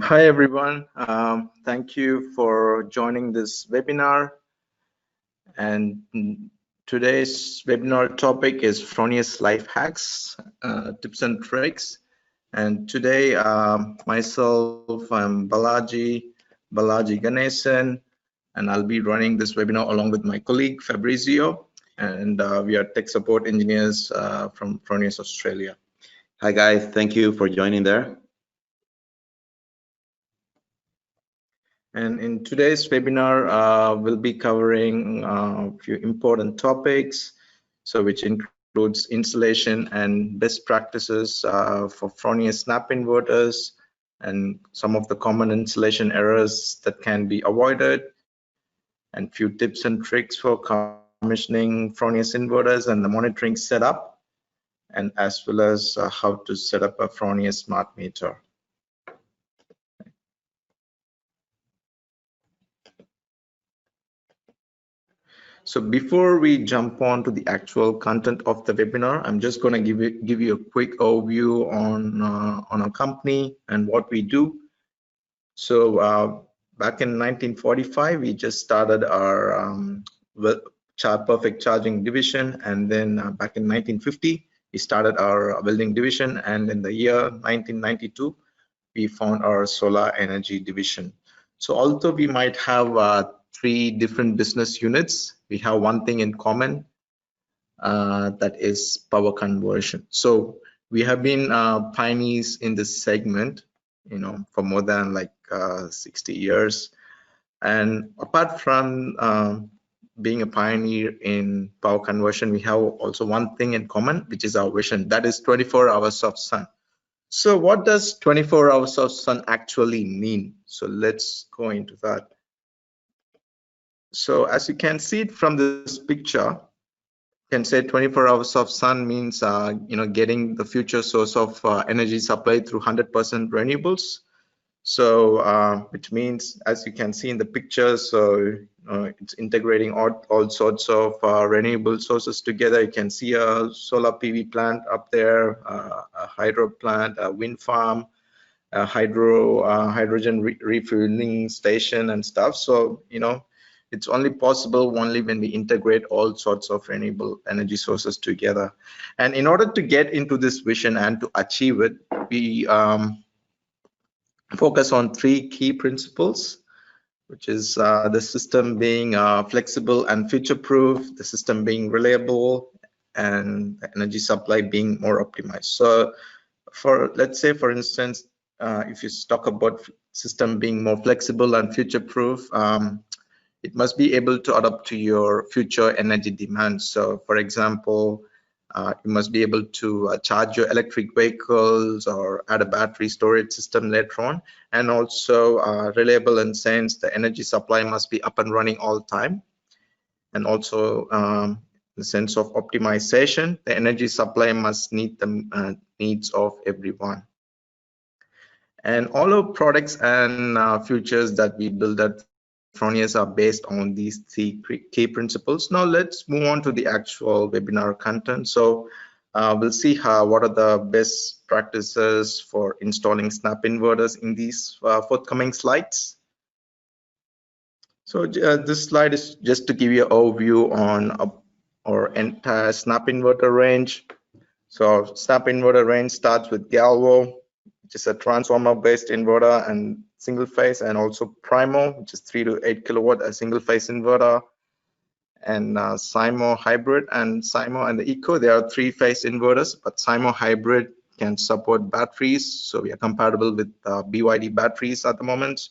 Hi everyone, thank you for joining this webinar, and today's webinar topic is Fronius life hacks, tips and tricks. And today myself, I'm Balaji Ganesan, and I'll be running this webinar along with my colleague Fabrizio, and we are tech support engineers from Fronius Australia. Hi guys, thank you for joining there. And in today's webinar, we'll be covering a few important topics, so which includes installation and best practices for Fronius SnapInverters and some of the common installation errors that can be avoided, and few tips and tricks for commissioning Fronius inverters and the monitoring setup, and as well as how to set up a Fronius smart meter. So before we jump on to the actual content of the webinar, I'm just going to give you a quick overview on our company and what we do. So back in 1945, we just started our perfect charging division, and then back in 1950, we started our welding division, and in the year 1992, we found our solar energy division. So although we might have three different business units, we have one thing in common, that is power conversion. So we have been pioneers in this segment, for more than like 60 years. And apart from being a pioneer in power conversion, we have also one thing in common, which is our vision, that is 24 hours of sun. So what does 24 hours of sun actually mean? So let's go into that. So as you can see it from this picture, you can say 24 hours of sun means getting the future source of energy supply through 100% renewables. So which means, as you can see in the picture, so it's integrating all sorts of renewable sources together. You can see a solar PV plant up there, a hydro plant, a wind farm, a hydrogen refueling station and stuff. So it's only possible when we integrate all sorts of renewable energy sources together. And in order to get into this vision and to achieve it, we focus on three key principles, which is the system being flexible and future-proof, the system being reliable, and the energy supply being more optimized. So let's say, for instance, if you talk about system being more flexible and future-proof, it must be able to adapt to your future energy demands. So for example, you must be able to charge your electric vehicles or add a battery storage system later on, and also reliable in sense the energy supply must be up and running all the time, and also the sense of optimization, the energy supply must meet the needs of everyone. And all our products and features that we build at Fronius are based on these three key principles. Now let's move on to the actual webinar content. So we'll see what are the best practices for installing SnapInverters in these forthcoming slides. So this slide is just to give you an overview on our entire SnapInverter range. So SnapInverter range starts with Galvo, which is a transformer-based inverter and single phase, and also Primo, which is 3 to 8 kilowatt, a single phase inverter, and Symo hybrid. And Symo and the Eco, they are 3-phase inverters, but Symo hybrid can support batteries, so we are compatible with BYD batteries at the moment.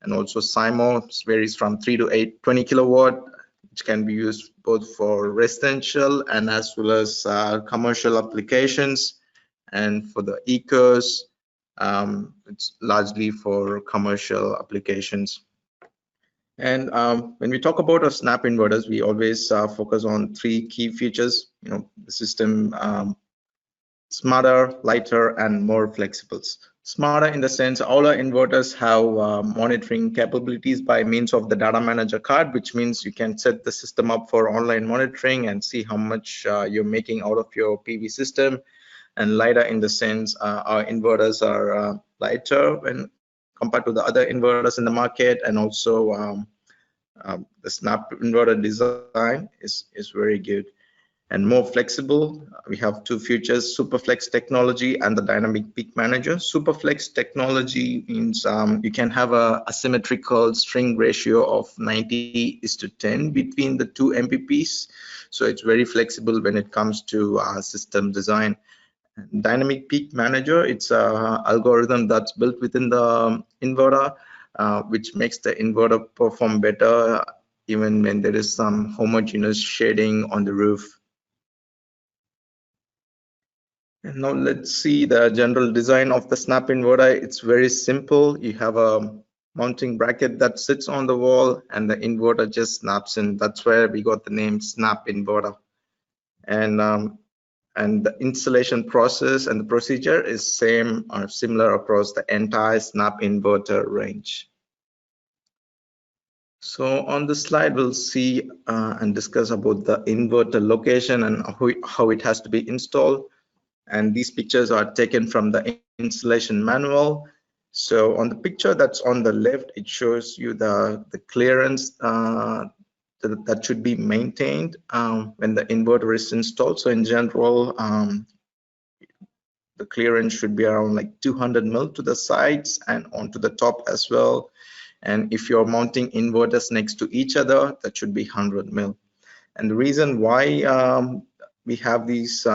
And also Symo varies from 3 to 20 kilowatt, which can be used both for residential and as well as commercial applications. And for the Ecos, it's largely for commercial applications. And when we talk about our SnapInverters, we always focus on three key features. The system smarter, lighter, and more flexible. Smarter in the sense all our inverters have monitoring capabilities by means of the Datamanager card, which means you can set the system up for online monitoring and see how much you're making out of your PV system. And lighter in the sense our inverters are lighter when compared to the other inverters in the market, and also the SnapInverter design is very good and more flexible. We have two features: Superflex technology and the dynamic peak manager. Superflex technology means you can have a asymmetrical string ratio of 90:10 between the two MPPs, so it's very flexible when it comes to system design. Dynamic peak manager, it's a algorithm that's built within the inverter, which makes the inverter perform better even when there is some homogeneous shading on the roof. And now let's see the general design of the SnapInverter. It's very simple. You have a mounting bracket that sits on the wall, and the inverter just snaps in. That's where we got the name SnapInverter. And the installation process and the procedure is same or similar across the entire SnapInverter range. So on this slide, we'll see and discuss about the inverter location and how it has to be installed. And these pictures are taken from the installation manual. So on the picture that's on the left, it shows you the clearance that should be maintained when the inverter is installed. So in general, the clearance should be around like 200 mil to the sides and onto the top as well. And if you're mounting inverters next to each other, that should be 100 mil. And the reason why we have these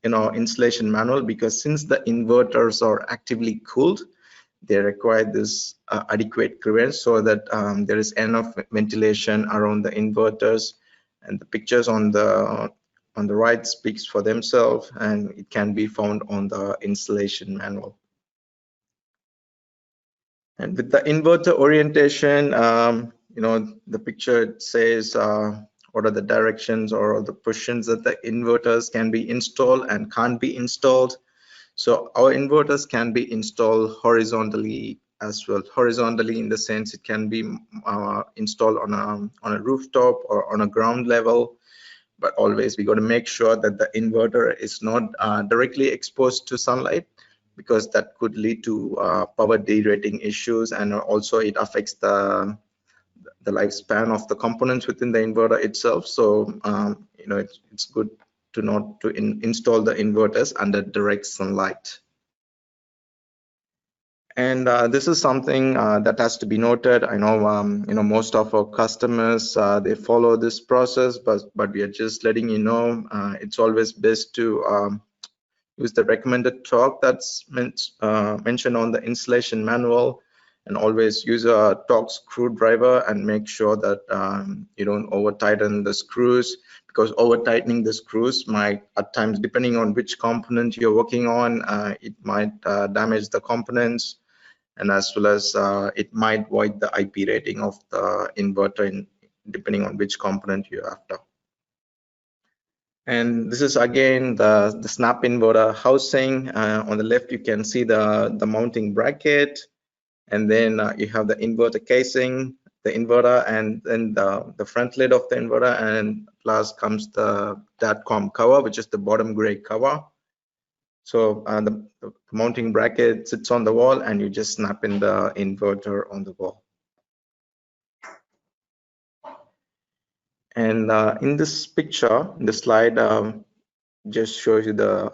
installation manual, because since the inverters are actively cooled, they require this adequate clearance so that there is enough ventilation around the inverters. And the pictures on the right speaks for themselves, and it can be found on the installation manual. And with the inverter orientation, the picture says what are the directions or the positions that the inverters can be installed and can't be installed. So our inverters can be installed horizontally as well. Horizontally in the sense it can be installed on a rooftop or on a ground level. But always we got to make sure that the inverter is not directly exposed to sunlight, because that could lead to power derating issues, and also it affects the lifespan of the components within the inverter itself. So it's good to not to install the inverters under direct sunlight. And this is something that has to be noted. I know most of our customers they follow this process, but we are just letting you know it's always best to use the recommended torque that's mentioned on the installation manual, and always use a torque screwdriver and make sure that you don't over tighten the screws, because over tightening the screws might at times, depending on which component you're working on, it might damage the components, and as well as it might void the IP rating of the inverter depending on which component you're after. And this is again the SnapInverter housing. On the left you can see the mounting bracket, and then you have the inverter casing, the inverter, and then the front lid of the inverter, and plus comes the DATCOM cover, which is the bottom gray cover. So the mounting bracket sits on the wall, and you just snap in the inverter on the wall. And in this picture, the slide just shows you the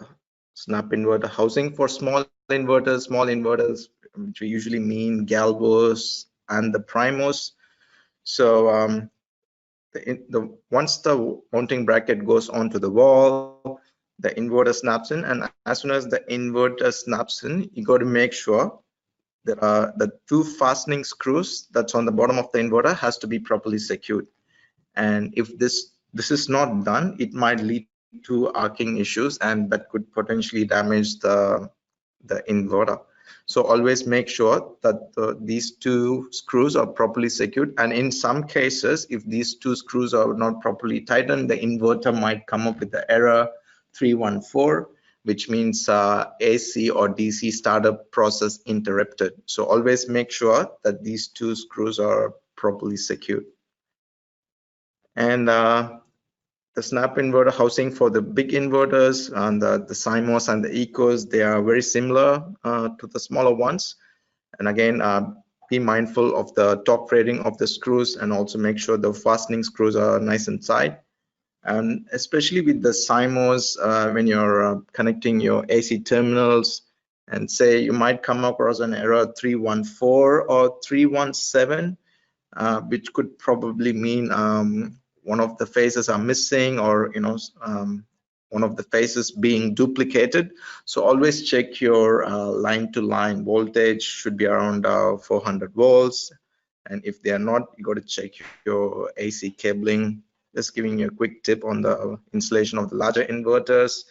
SnapInverter housing for small inverters, which we usually mean galvos and the primos. So once the mounting bracket goes onto the wall, the inverter snaps in, and as soon as the inverter snaps in, you got to make sure that the two fastening screws that's on the bottom of the inverter has to be properly secured. And if this is not done, it might lead to arcing issues, and that could potentially damage the inverter. So always make sure that these two screws are properly secured, and in some cases, if these two screws are not properly tightened, the inverter might come up with the error 314, which means AC or DC startup process interrupted. So always make sure that these two screws are properly secured. And the SnapInverter housing for the big inverters and the Symos and the Ecos, they are very similar to the smaller ones. And again, be mindful of the top rating of the screws, and also make sure the fastening screws are nice and tight. And especially with the Symos, when you're connecting your AC terminals, and say you might come across an error 314 or 317, which could probably mean one of the phases are missing, or one of the phases being duplicated. So always check your line-to-line voltage should be around 400 volts, and if they are not, you got to check your AC cabling. Just giving you a quick tip on the installation of the larger inverters.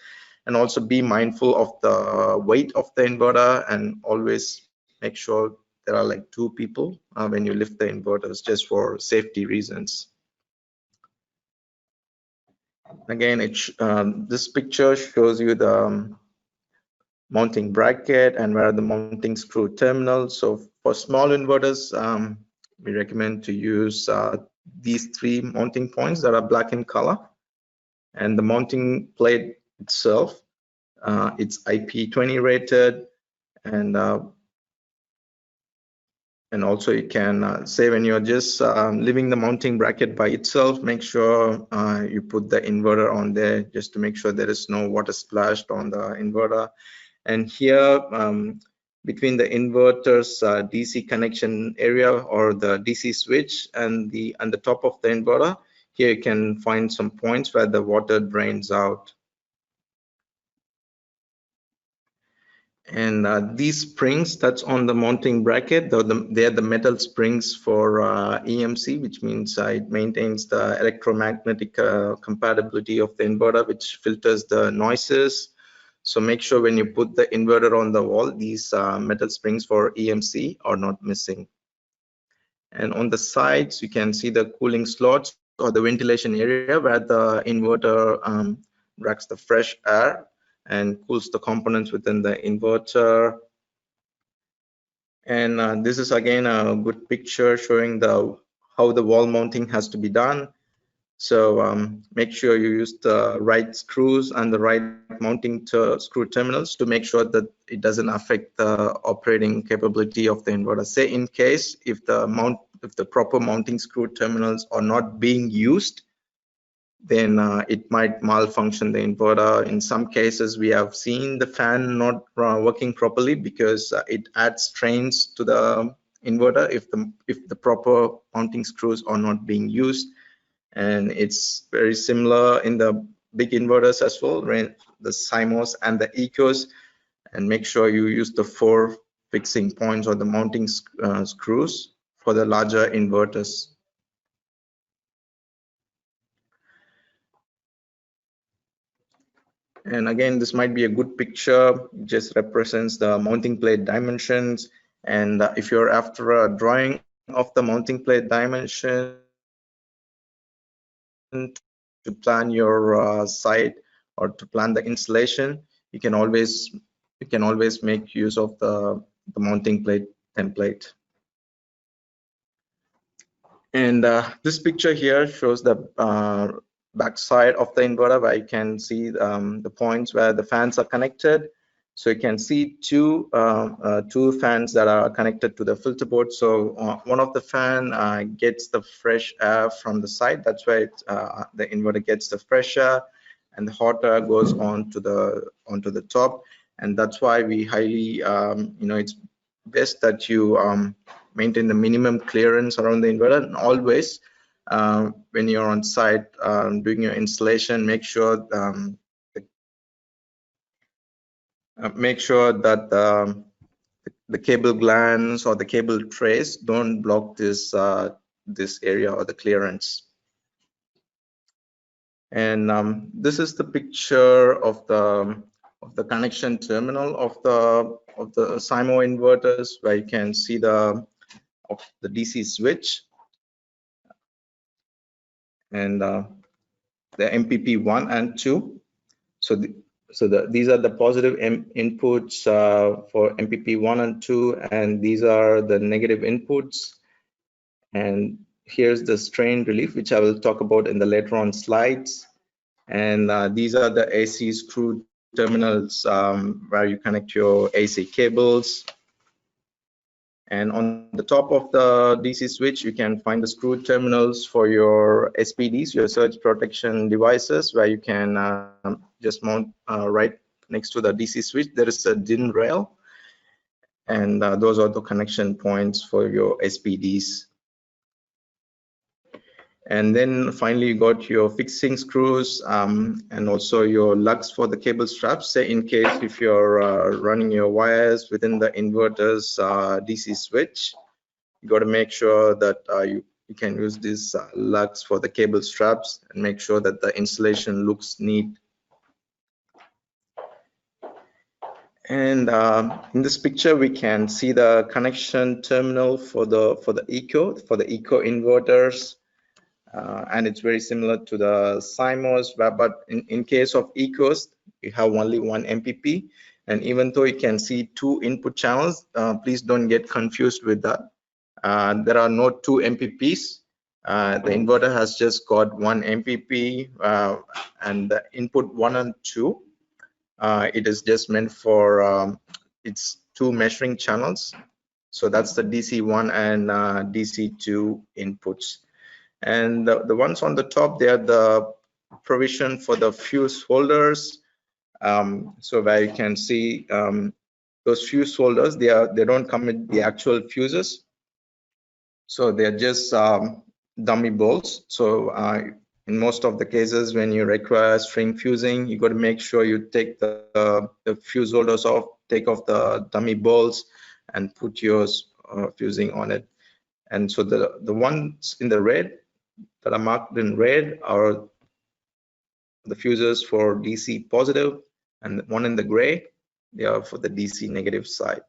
And also be mindful of the weight of the inverter, and always make sure there are like 2 people when you lift the inverters, just for safety reasons. Again, this picture shows you the mounting bracket and where the mounting screw terminal. So for small inverters, we recommend to use these 3 mounting points that are black in color. And the mounting plate itself, it's IP20 rated, and also you can say when you're just leaving the mounting bracket by itself, make sure you put the inverter on there, just to make sure there is no water splashed on the inverter. And here, between the inverter's DC connection area, or the DC switch, and the top of the inverter, here you can find some points where the water drains out. And these springs that's on the mounting bracket, they are the metal springs for EMC, which means it maintains the electromagnetic compatibility of the inverter, which filters the noises. So make sure when you put the inverter on the wall, these metal springs for EMC are not missing. And on the sides, you can see the cooling slots, or the ventilation area, where the inverter drags the fresh air and cools the components within the inverter. And this is again a good picture showing how the wall mounting has to be done. So make sure you use the right screws and the right mounting screw terminals to make sure that it doesn't affect the operating capability of the inverter. Say in case if the proper mounting screw terminals are not being used, then it might malfunction the inverter. In some cases, we have seen the fan not working properly because it adds strains to the inverter if the proper mounting screws are not being used. And it's very similar in the big inverters as well, right? The Symos and the Ecos. And make sure you use the 4 fixing points or the mounting screws for the larger inverters. And again, this might be a good picture. It just represents the mounting plate dimensions. And if you're after a drawing of the mounting plate dimension to plan your site, or to plan the installation, you can always make use of the mounting plate template. And this picture here shows the back side of the inverter, where you can see the points where the fans are connected. So you can see two fans that are connected to the filter board. So one of the fan gets the fresh air from the side. That's why the inverter gets the fresh air, and the hot air goes onto the top. And that's why we highly, it's best that you maintain the minimum clearance around the inverter. And always, when you're on site doing your installation, make sure that the cable glands or the cable trays don't block this area or the clearance. And this is the picture of the connection terminal of the Symo inverters, where you can see the DC switch and the MPP 1 and 2. These are the positive inputs for MPP 1 and 2, and these are the negative inputs. And here's the strain relief, which I will talk about in the later on slides. And these are the AC screw terminals where you connect your AC cables. And on the top of the DC switch, you can find the screw terminals for your SPDs, your surge protection devices, where you can just mount right next to the DC switch. There is a DIN rail, and those are the connection points for your SPDs. And then finally, you got your fixing screws and also your lugs for the cable straps. Say in case if you're running your wires within the inverter's DC switch, you got to make sure that you can use these lugs for the cable straps and make sure that the installation looks neat. And in this picture, we can see the connection terminal for the eco inverters. And it's very similar to the Symos, but in case of ecos, you have only one MPP. And even though you can see 2 input channels, please don't get confused with that. There are no 2 MPPs. The inverter has just got 1 MPP, and the input 1 and 2. It is just meant for its 2 measuring channels. So that's the DC1 and DC2 inputs. And the ones on the top, they are the provision for the fuse holders. So where you can see those fuse holders, they don't come with the actual fuses. So they're just dummy bolts. So in most of the cases, when you require string fusing, you got to make sure you take the fuse holders off, take off the dummy bolts, and put yours fusing on it. And so the ones in the red that are marked in red are the fuses for DC positive, and the one in the gray, they are for the DC negative side.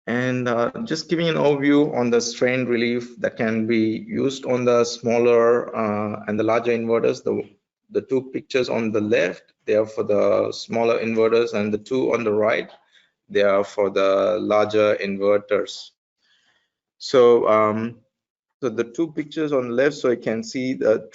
And just giving an overview on the strain relief that can be used on the smaller and the larger inverters. The 2 pictures on the left, they are for the smaller inverters, and the 2 on the right, they are for the larger inverters. So so the 2 pictures on the left, so you can see the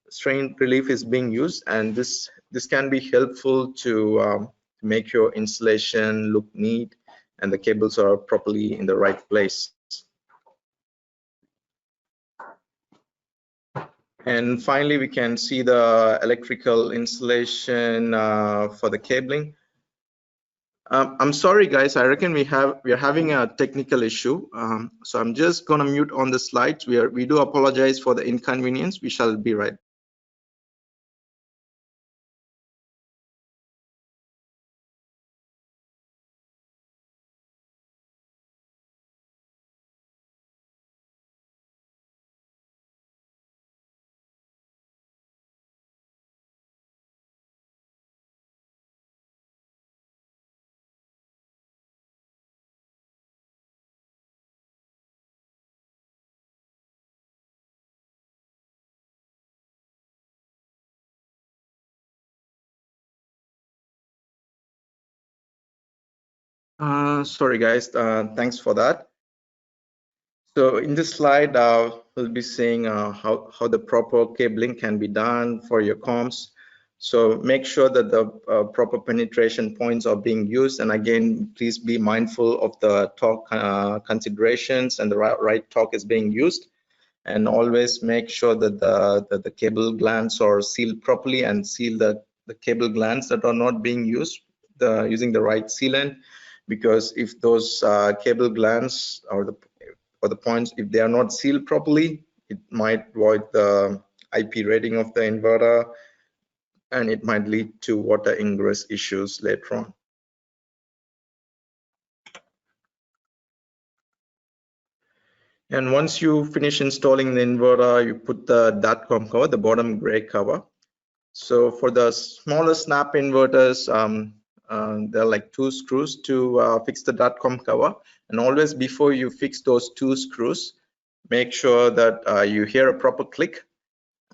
strain relief is being used, and this can be helpful to make your installation look neat and the cables are properly in the right place. And finally, we can see the electrical installation for the cabling. I'm sorry, guys. I reckon we are having a technical issue. So I'm just gonna mute on the slides. We do apologize for the inconvenience. We shall be right. Sorry, guys. Thanks for that. So in this slide, we'll be seeing how the proper cabling can be done for your comms. So make sure that the proper penetration points are being used. And again, please be mindful of the torque considerations and the right torque is being used. And always make sure that the cable glands are sealed properly, and seal the cable glands that are not being used using the right sealant. Because if those cable glands or the points, if they are not sealed properly, it might void the IP rating of the inverter, and it might lead to water ingress issues later on. And once you finish installing the inverter, you put the DATCOM cover, the bottom gray cover. So for the smaller snap inverters, there are like 2 screws to fix the DATCOM cover. And always before you fix those 2 screws, make sure that you hear a proper click,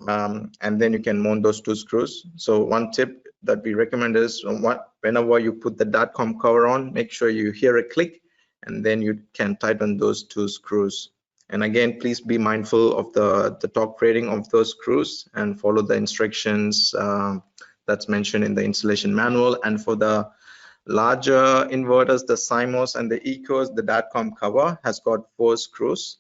and then you can mount those 2 screws. So one tip that we recommend is whenever you put the DATCOM cover on, make sure you hear a click, and then you can tighten those 2 screws. And again, please be mindful of the torque rating of those screws and follow the instructions that's mentioned in the installation manual. And for the Larger inverters, the Symos and the Ecos, the DATCOM cover has got 4 screws.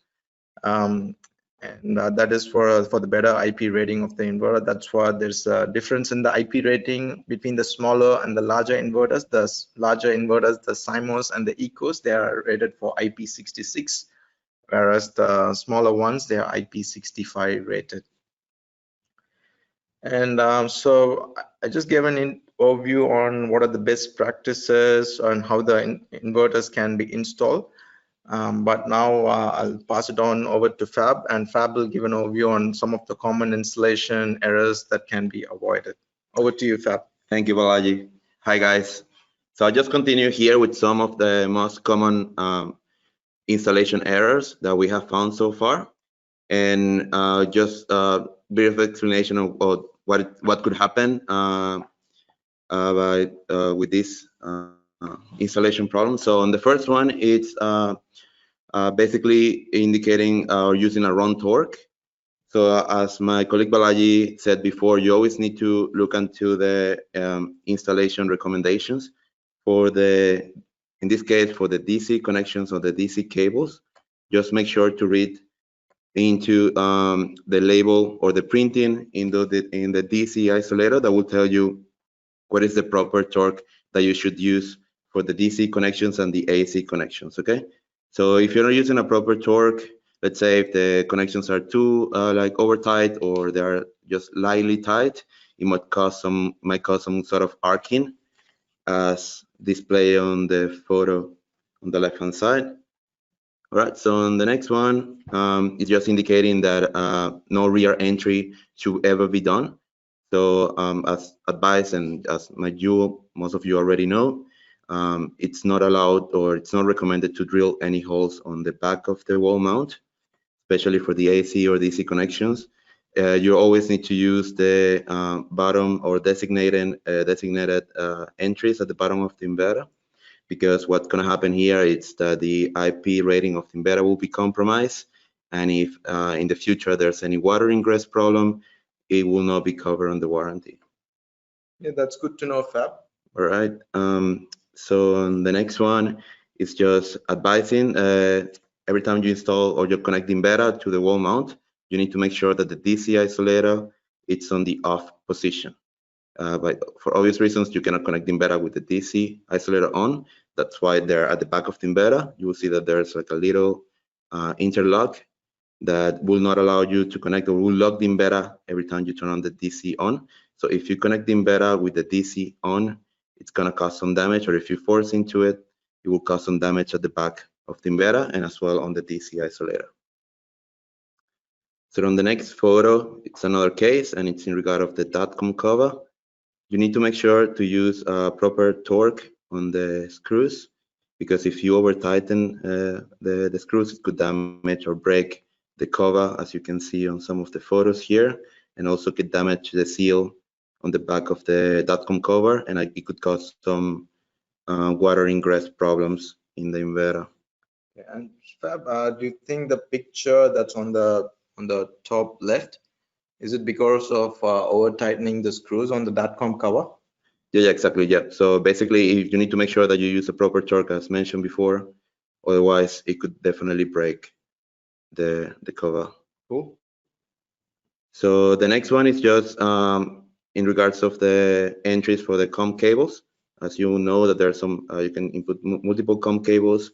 That is for the better IP rating of the inverter. That's why there's a difference in the IP rating between the smaller and the larger inverters. The larger inverters, the Symos and the Ecos, they are rated for IP66, whereas the smaller ones, they are IP65 rated. And so I just gave an overview on what are the best practices and how the inverters can be installed. But now I'll pass it on over to Fab, and Fab will give an overview on some of the common installation errors that can be avoided. Over to you, Fab. Thank you, Balaji. Hi, guys. So I'll just continue here with some of the most common installation errors that we have found so far, and just a bit of explanation of what could happen with this installation problem. So on the first one, it's basically indicating or using a wrong torque. So as my colleague Balaji said before, you always need to look into the installation recommendations for the, in this case, for the DC connections or the DC cables. Just make sure to read into the label or the printing in the DC isolator that will tell you what is the proper torque that you should use for the DC connections and the AC connections, okay? So if you're not using a proper torque, let's say if the connections are too like over tight or they are just lightly tight, it might cause some sort of arcing, as displayed on the photo on the left hand side. All right, so on the next one, it's just indicating that no rear entry should ever be done. So as advised, and as most of you already know, it's not allowed or it's not recommended to drill any holes on the back of the wall mount, especially for the AC or DC connections. You always need to use the bottom or designated entries at the bottom of the inverter, because what's going to happen here is that the IP rating of the inverter will be compromised, and if in the future there's any water ingress problem, it will not be covered on the warranty. Yeah, that's good to know, Fab. All right. So on the next one is just advising every time you install or you connect the inverter to the wall mount, you need to make sure that the DC isolator it's on the off position. But for obvious reasons, you cannot connect the inverter with the DC isolator on. That's why they're at the back of the inverter. You will see that there's like a little interlock that will not allow you to connect, or will lock the inverter every time you turn on the DC on. So if you connect the inverter with the DC on, it's gonna cause some damage, or if you force into it, it will cause some damage at the back of the inverter and as well on the DC isolator. So on the next photo, it's another case, and it's in regard of the DATCOM cover. You need to make sure to use proper torque on the screws, because if you over tighten the screws, it could damage or break the cover, as you can see on some of the photos here, and also could damage the seal on the back of the DATCOM cover, and it could cause some water ingress problems in the inverter. And Fab, do you think the picture that's on the top left, is it because of over tightening the screws on the DATCOM cover? Yeah, exactly. Yeah. So basically, you need to make sure that you use the proper torque, as mentioned before. Otherwise, it could definitely break the cover. Cool. So the next one is just in regards of the entries for the COM cables. As you know, that there are some you can input multiple COM cables,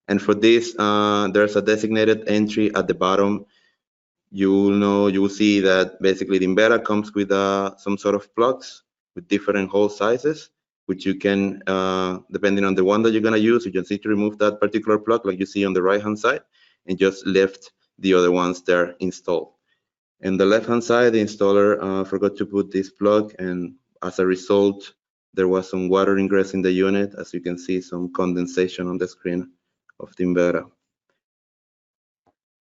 and for this there's a designated entry at the bottom. You will see that basically the inverter comes with some sort of plugs with different hole sizes, which you can, depending on the one that you're gonna use, you just need to remove that particular plug, like you see on the right-hand side, and just left the other ones there installed. And the left-hand side, the installer forgot to put this plug, and as a result, there was some water ingress in the unit. As you can see, some condensation on the screen of the inverter.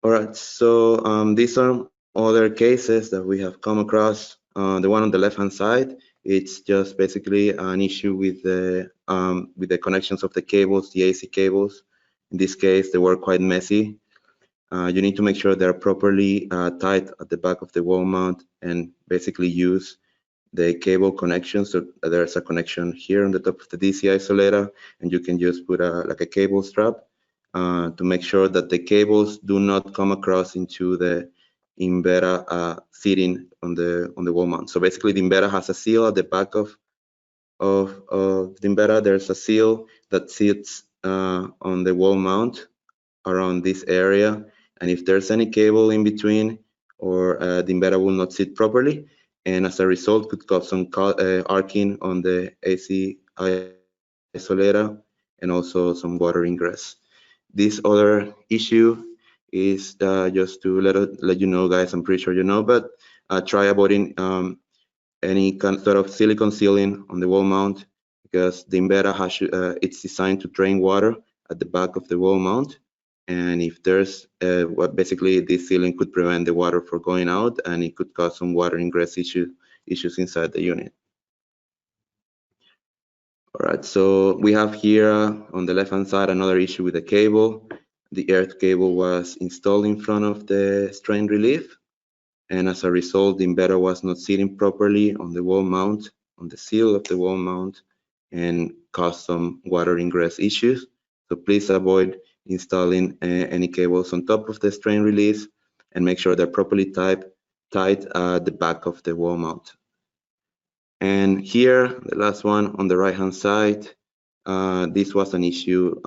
All right, so these are other cases that we have come across. The one on the left-hand side, it's just basically an issue with the connections of the cables, the AC cables. In this case, they were quite messy. You need to make sure they're properly tight at the back of the wall mount, and basically use the cable connection. So there's a connection here on the top of the DC isolator, and you can just put like a cable strap to make sure that the cables do not come across into the inverter sitting on the wall mount. So basically, the inverter has a seal at the back of the inverter. There's a seal that sits on the wall mount around this area, and if there's any cable in between, or the inverter will not sit properly, and as a result could cause some arcing on the AC isolator and also some water ingress. This other issue is just to let you know, guys, I'm pretty sure you know, but try avoiding any sort of silicone sealing on the wall mount, because the inverter has it's designed to drain water at the back of the wall mount, and if there's basically this sealing could prevent the water from going out, and it could cause some water ingress issues inside the unit. All right, so we have here on the left hand side another issue with the cable. The earth cable was installed in front of the strain relief, and as a result, the inverter was not sitting properly on the wall mount, on the seal of the wall mount, and caused some water ingress issues. So please avoid installing any cables on top of the strain release, and make sure they're properly tied at the back of the wall mount. And here, the last one on the right hand side, this was an issue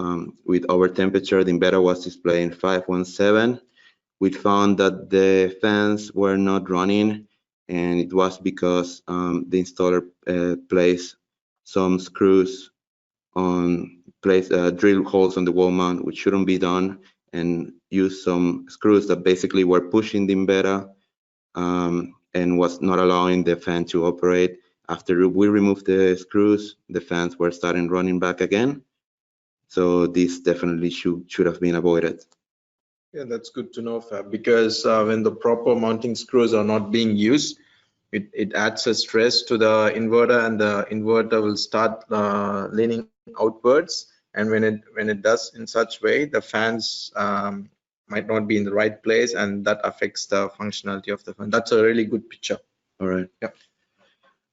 with over temperature. The inverter was displaying 517. We found that the fans were not running, and it was because the installer placed some screws drill holes on the wall mount, which shouldn't be done, and used some screws that basically were pushing the inverter and was not allowing the fan to operate. After we removed the screws, the fans were starting running back again. So this definitely should have been avoided. Yeah, that's good to know, Fab, because when the proper mounting screws are not being used, it adds a stress to the inverter, and the inverter will start leaning outwards. And when it does in such way, the fans might not be in the right place, and that affects the functionality of the fan. That's a really good picture. All right. Yeah.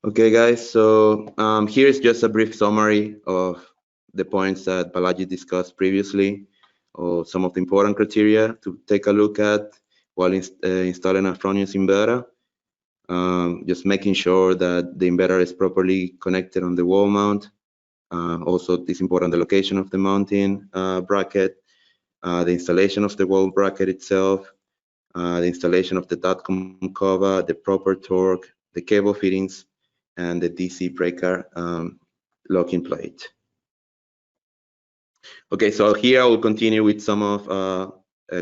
Okay, guys. So here's just a brief summary of the points that Balaji discussed previously, or some of the important criteria to take a look at while installing a Fronius inverter. Just making sure that the inverter is properly connected on the wall mount. Also, it's important the location of the mounting bracket, the installation of the wall bracket itself, the installation of the DATCOM cover, the proper torque, the cable fittings, and the DC breaker locking plate. Okay, so here I will continue with some of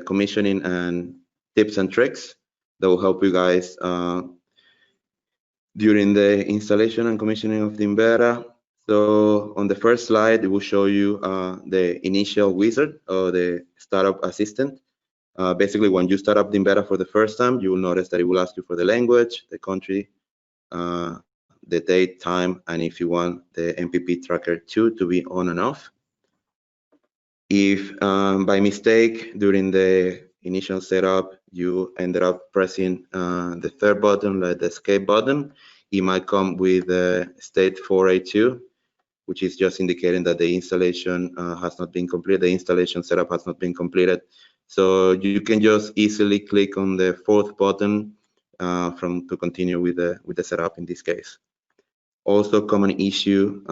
commissioning and tips and tricks that will help you guys during the installation and commissioning of the inverter. So on the first slide, it will show you the initial wizard, or the startup assistant. Basically, when you start up the inverter for the first time, you will notice that it will ask you for the language, the country, the date, time, and if you want the MPP tracker 2 to be on and off. If by mistake during the initial setup you ended up pressing the third button, like the escape button, it might come with state 482, which is just indicating that the installation has not been completed, the installation setup has not been completed. So you can just easily click on the fourth button to continue with the setup in this case. Also, common issue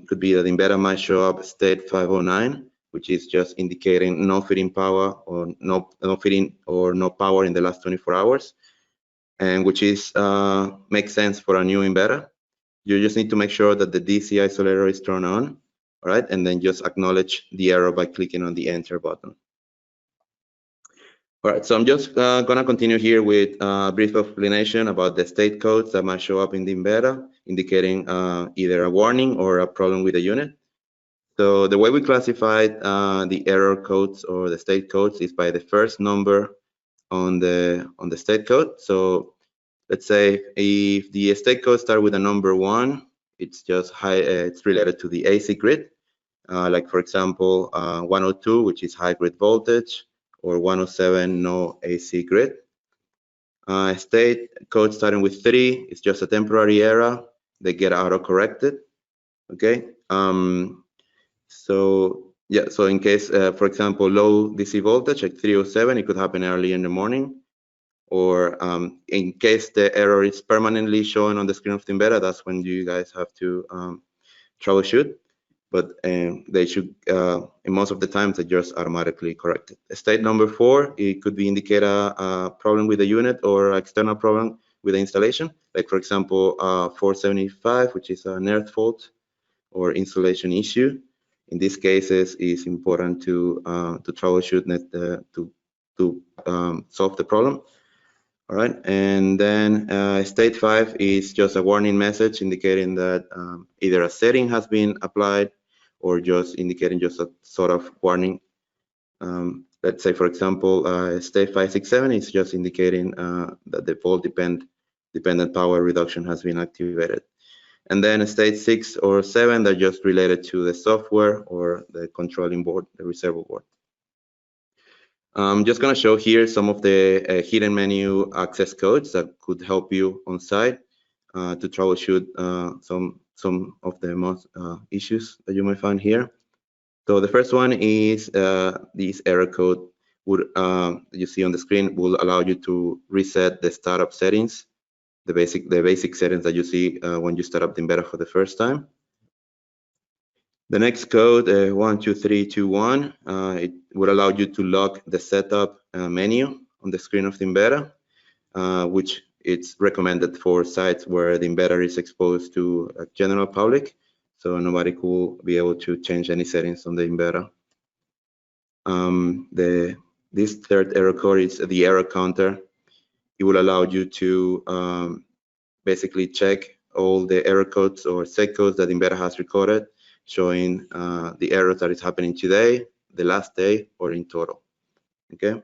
could be that the inverter might show up state 509, which is just indicating no feeding power, or no feeding or no power in the last 24 hours, and which is makes sense for a new inverter. You just need to make sure that the DC isolator is turned on, all right, and then just acknowledge the error by clicking on the enter button. All right, so I'm just gonna continue here with a brief explanation about the state codes that might show up in the inverter, indicating either a warning or a problem with the unit. So the way we classified the error codes or the state codes is by the first number on the state code. So let's say if the state code starts with a number 1, it's just it's related to the AC grid. Like for example, 102, which is high grid voltage, or 107, no AC grid. State code starting with 3 is just a temporary error. They get auto-corrected. Okay. So yeah, so in case, for example, low DC voltage at 307, it could happen early in the morning. Or in case the error is permanently showing on the screen of the inverter, that's when you guys have to troubleshoot. But they should, in most of the times, they just automatically correct it. State number 4, it could be indicate a problem with the unit or external problem with the installation. Like for example, 475, which is an earth fault or installation issue. In these cases, it's important to troubleshoot to solve the problem. All right, and then state 5 is just a warning message indicating that either a setting has been applied or just indicating just a sort of warning. Let's say, for example, state 567 is just indicating that the volt dependent power reduction has been activated. And then state 6 or 7, they're just related to the software or the controlling board, the reservoir board. I'm just going to show here some of the hidden menu access codes that could help you on site to troubleshoot some of the most issues that you might find here. So the first one is this error code would you see on the screen will allow you to reset the startup settings, the basic settings that you see when you start up the inverter for the first time. The next code, 12321, it would allow you to lock the setup menu on the screen of the inverter, which it's recommended for sites where the inverter is exposed to a general public, so nobody could be able to change any settings on the inverter. This third error code is the error counter. It will allow you to basically check all the error codes or set codes that the inverter has recorded, showing the errors that is happening today, the last day, or in total. Okay.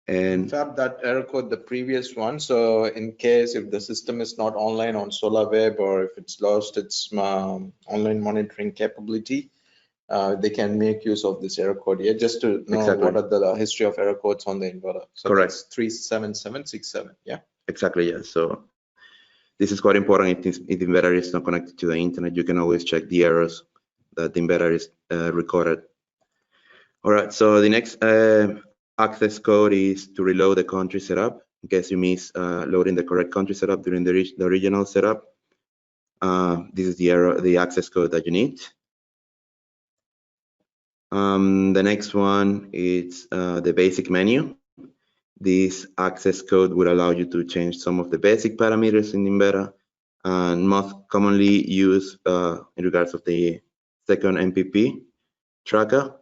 And Fab, that error code, the previous one. So in case if the system is not online on SolarWeb or if it's lost its online monitoring capability, they can make use of this error code here just to know exactly what are the history of error codes on the inverter. So correct. That's 37767. Yeah. Exactly. Yeah. So this is quite important. If the inverter is not connected to the internet, you can always check the errors that the inverter is recorded. All right. So the next access code is to reload the country setup in case you miss loading the correct country setup during the original setup. This is the access code that you need. The next one is the basic menu. This access code would allow you to change some of the basic parameters in the inverter, and most commonly used in regards of the second MPP tracker.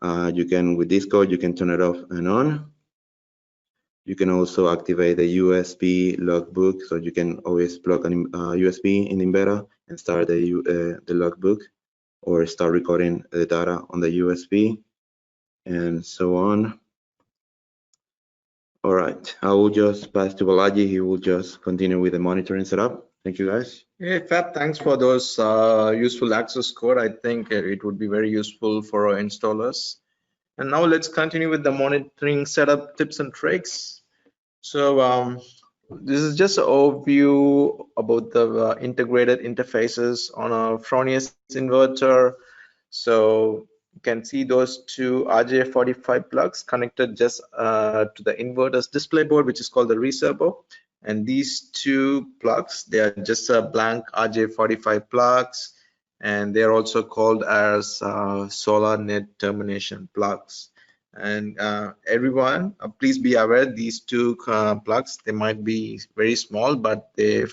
You can, with this code, you can turn it off and on. You can also activate the USB logbook, so you can always plug an USB in the inverter and start the logbook, or start recording the data on the USB, and so on. All right, I will just pass to Balaji. He will just continue with the monitoring setup. Thank you, guys. Hey, Fab, thanks for those useful access code. I think it would be very useful for our installers. And now let's continue with the monitoring setup tips and tricks. So this is just an overview about the integrated interfaces on a Fronius inverter. So you can see those two RJ45 plugs connected just to the inverter's display board, which is called the reservoir. And these two plugs, they are just a blank RJ45 plugs, and they're also called as solar net termination plugs. And everyone, please be aware, these two plugs, they might be very small, but they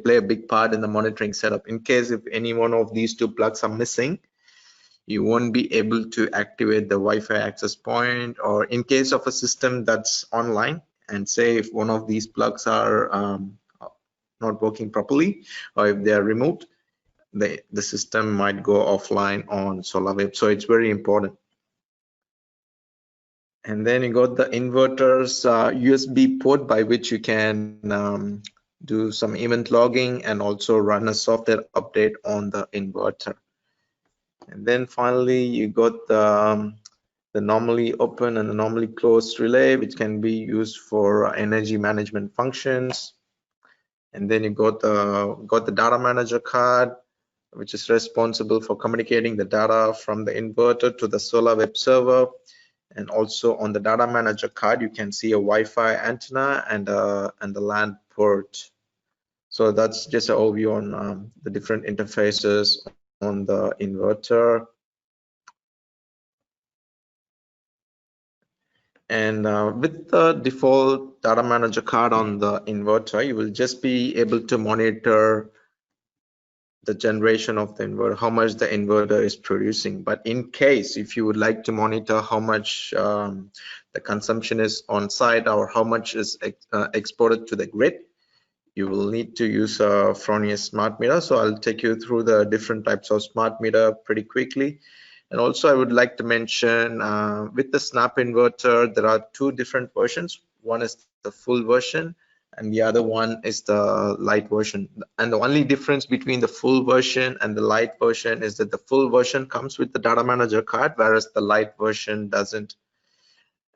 play a big part in the monitoring setup. In case if any one of these two plugs are missing, you won't be able to activate the Wi-Fi access point, or in case of a system that's online, and say if one of these plugs are not working properly, or if they are removed, the system might go offline on SolarWeb. So it's very important. And then you got the inverter's USB port by which you can do some event logging and also run a software update on the inverter. And then finally, you got the the normally open and the normally closed relay, which can be used for energy management functions. And then you got the data manager card, which is responsible for communicating the data from the inverter to the solar web server. And also on the data manager card, you can see a Wi-Fi antenna and the LAN port. So that's just an overview on the different interfaces on the inverter. And with the default data manager card on the inverter, you will just be able to monitor the generation of the inverter, how much the inverter is producing. But in case if you would like to monitor how much the consumption is on site or how much is exported to the grid, you will need to use a Fronius smart meter. So I'll take you through the different types of smart meter pretty quickly. And also I would like to mention with the SnapInverter, there are two different versions. One is the full version and the other one is the light version. And the only difference between the full version and the light version is that the full version comes with the data manager card, whereas the light version doesn't.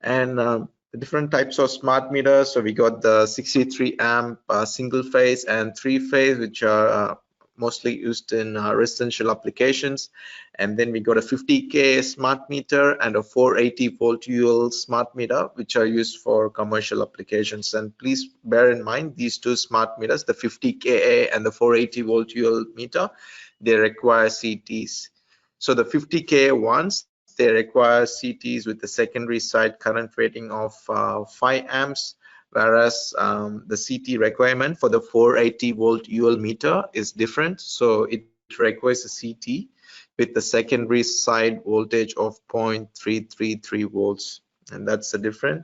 And the different types of smart meters, so we got the 63 amp single phase and 3-phase, which are mostly used in residential applications. And then we got a 50K smart meter and a 480 volt UL smart meter, which are used for commercial applications. And please bear in mind these two smart meters, the 50K and the 480 volt UL meter, they require CTs. So the 50K ones, they require CTs with the secondary side current rating of 5 amps, whereas the CT requirement for the 480 volt UL meter is different. So it requires a CT with the secondary side voltage of 0.333 volts, and that's the difference.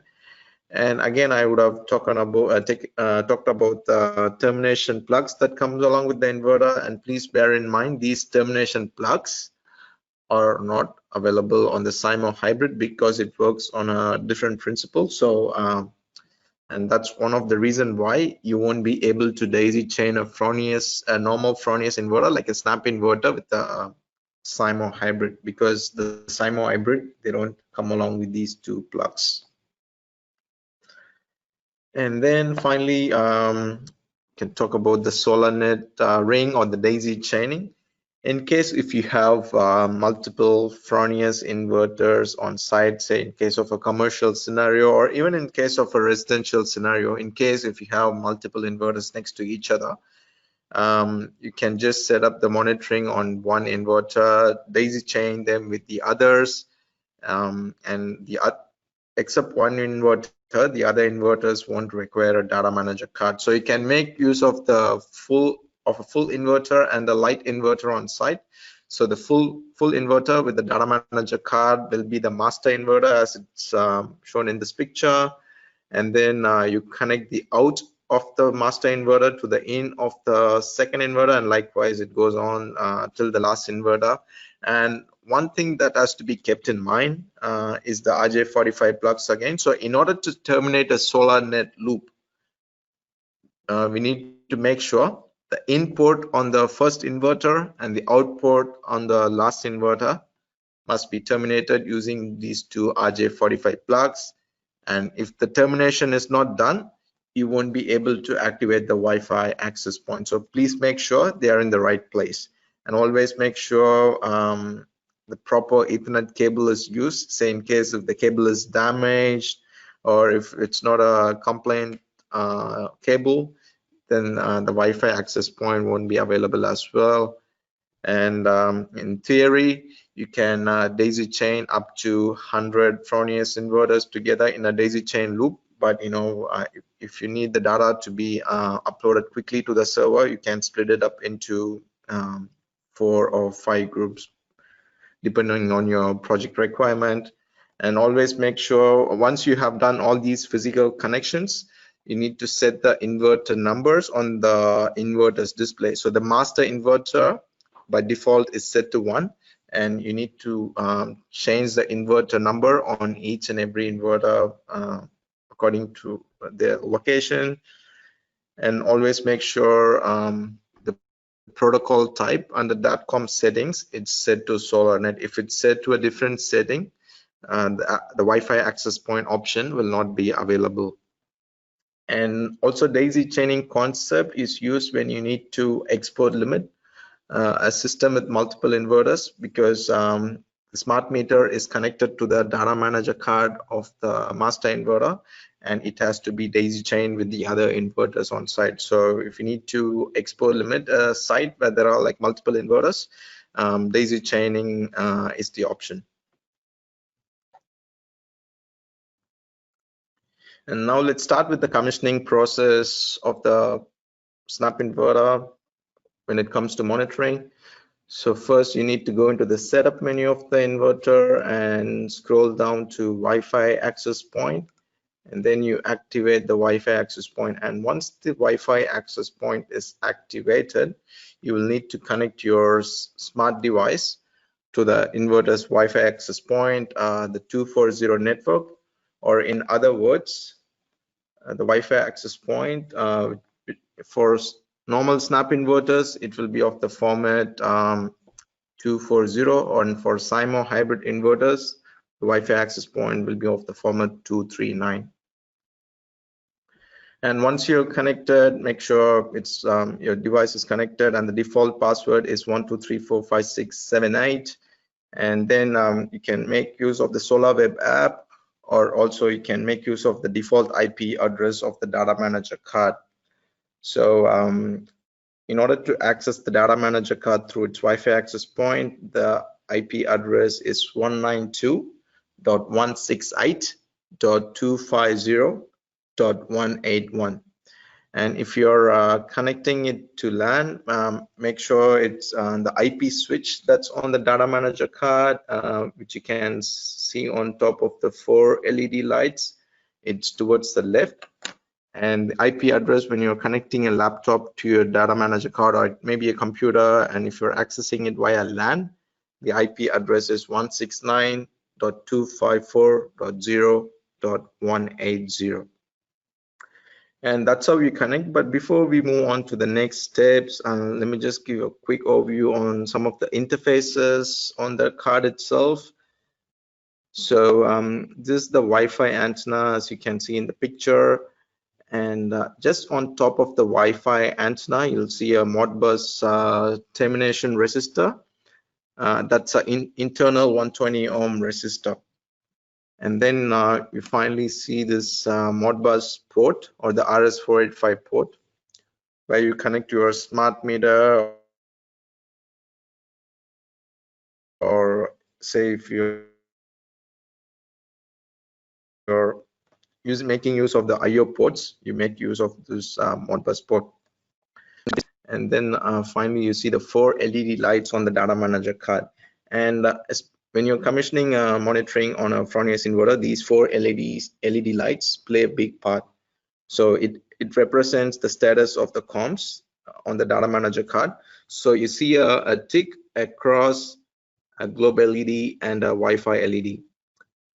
And again, I would have talked about the termination plugs that comes along with the inverter. And please bear in mind these termination plugs are not available on the Symo hybrid because it works on a different principle. So and that's one of the reason why you won't be able to daisy chain a normal Fronius inverter like a SnapInverter with the Symo hybrid, because the Symo hybrid, they don't come along with these two plugs. And then finally, can talk about the SolarNet ring or the daisy chaining. In case if you have multiple Fronius inverters on site, say in case of a commercial scenario, or even in case of a residential scenario, in case if you have multiple inverters next to each other, you can just set up the monitoring on one inverter, daisy chain them with the others, except one inverter, the other inverters won't require a data manager card. So you can make use of the full inverter and the light inverter on site. So the full inverter with the data manager card will be the master inverter as it's shown in this picture, and then you connect the out of the master inverter to the in of the second inverter, and likewise it goes on till the last inverter. And one thing that has to be kept in mind is the RJ45 plugs again. So in order to terminate a SolarNet loop, we need to make sure the input on the first inverter and the output on the last inverter must be terminated using these two RJ45 plugs. And if the termination is not done, you won't be able to activate the Wi-Fi access point. So please make sure they are in the right place, and always make sure the proper Ethernet cable is used. Say in case if the cable is damaged or if it's not a compliant cable, then the Wi-Fi access point won't be available as well. And in theory, you can daisy chain up to 100 Fronius inverters together in a daisy chain loop. But if you need the data to be uploaded quickly to the server, you can split it up into 4 or 5 groups, depending on your project requirement. And always make sure once you have done all these physical connections, you need to set the inverter numbers on the inverter's display. So the master inverter by default is set to 1, and you need to change the inverter number on each and every inverter according to their location. And always make sure the protocol type under DATCOM settings, it's set to SolarNet. If it's set to a different setting, the Wi-Fi access point option will not be available. And also daisy chaining concept is used when you need to export limit a system with multiple inverters, because the smart meter is connected to the data manager card of the master inverter, and it has to be daisy chained with the other inverters on site. So if you need to export limit a site where there are like multiple inverters, daisy chaining is the option. And now let's start with the commissioning process of the SnapINverter when it comes to monitoring. So first you need to go into the setup menu of the inverter and scroll down to Wi-Fi access point, and then you activate the Wi-Fi access point. And once the Wi-Fi access point is activated, you will need to connect your smart device to the inverter's Wi-Fi access point, the 240 network, or in other words, the Wi-Fi access point. For normal Snap inverters, it will be of the format 240, and for Symo hybrid inverters, the Wi-Fi access point will be of the format 239. And once you're connected, make sure it's your device is connected, and the default password is 12345678. And then you can make use of the SolarWeb app, or also you can make use of the default IP address of the data manager card. So in order to access the data manager card through its Wi-Fi access point, the IP address is 192.168.250.181. And if you're connecting it to LAN, make sure it's the IP switch that's on the data manager card, which you can see on top of the 4 LED lights. It's towards the left. And the IP address when you're connecting a laptop to your data manager card, or maybe a computer, and if you're accessing it via LAN, the IP address is 169.254.0.180. And that's how you connect. But before we move on to the next steps, let me just give a quick overview on some of the interfaces on the card itself. So this is the Wi-Fi antenna, as you can see in the picture. And just on top of the Wi-Fi antenna, you'll see a Modbus termination resistor. That's an internal 120 ohm resistor. And then you finally see this Modbus port, or the RS485 port, where you connect your smart meter, or say if you're making use of the IO ports, you make use of this Modbus port. And then finally you see the 4 LED lights on the data manager card. And when you're commissioning monitoring on a Fronius inverter, these 4 LED lights play a big part. So it represents the status of the comms on the data manager card. So you see a tick across a globe LED and a Wi-Fi LED.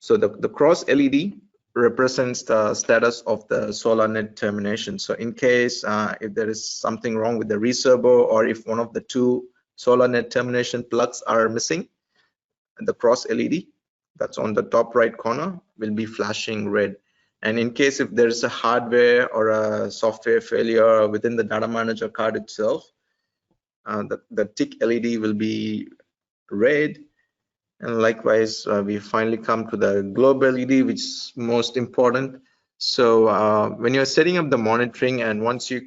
So the cross LED represents the status of the solar net termination. So in case if there is something wrong with the reservoir, or if one of the 2 solar net termination plugs are missing, the cross LED that's on the top right corner will be flashing red. And in case if there is a hardware or a software failure within the data manager card itself, the tick LED will be red. And likewise, we finally come to the globe LED, which is most important. So when you're setting up the monitoring, and once you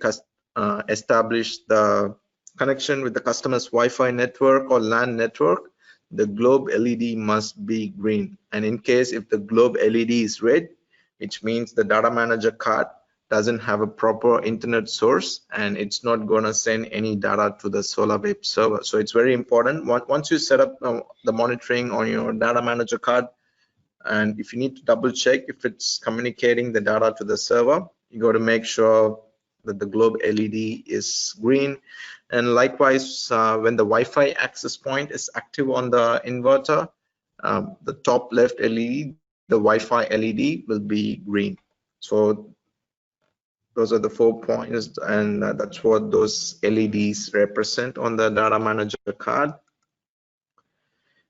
establish the connection with the customer's Wi-Fi network or LAN network, the globe LED must be green. And in case if the globe LED is red, which means the data manager card doesn't have a proper internet source, and it's not going to send any data to the SolarWeb server. So it's very important. Once you set up the monitoring on your data manager card, and if you need to double check if it's communicating the data to the server, you got to make sure that the globe LED is green. And likewise, when the Wi-Fi access point is active on the inverter, the top left LED, the Wi-Fi LED will be green. So those are the 4 points, and that's what those LEDs represent on the data manager card.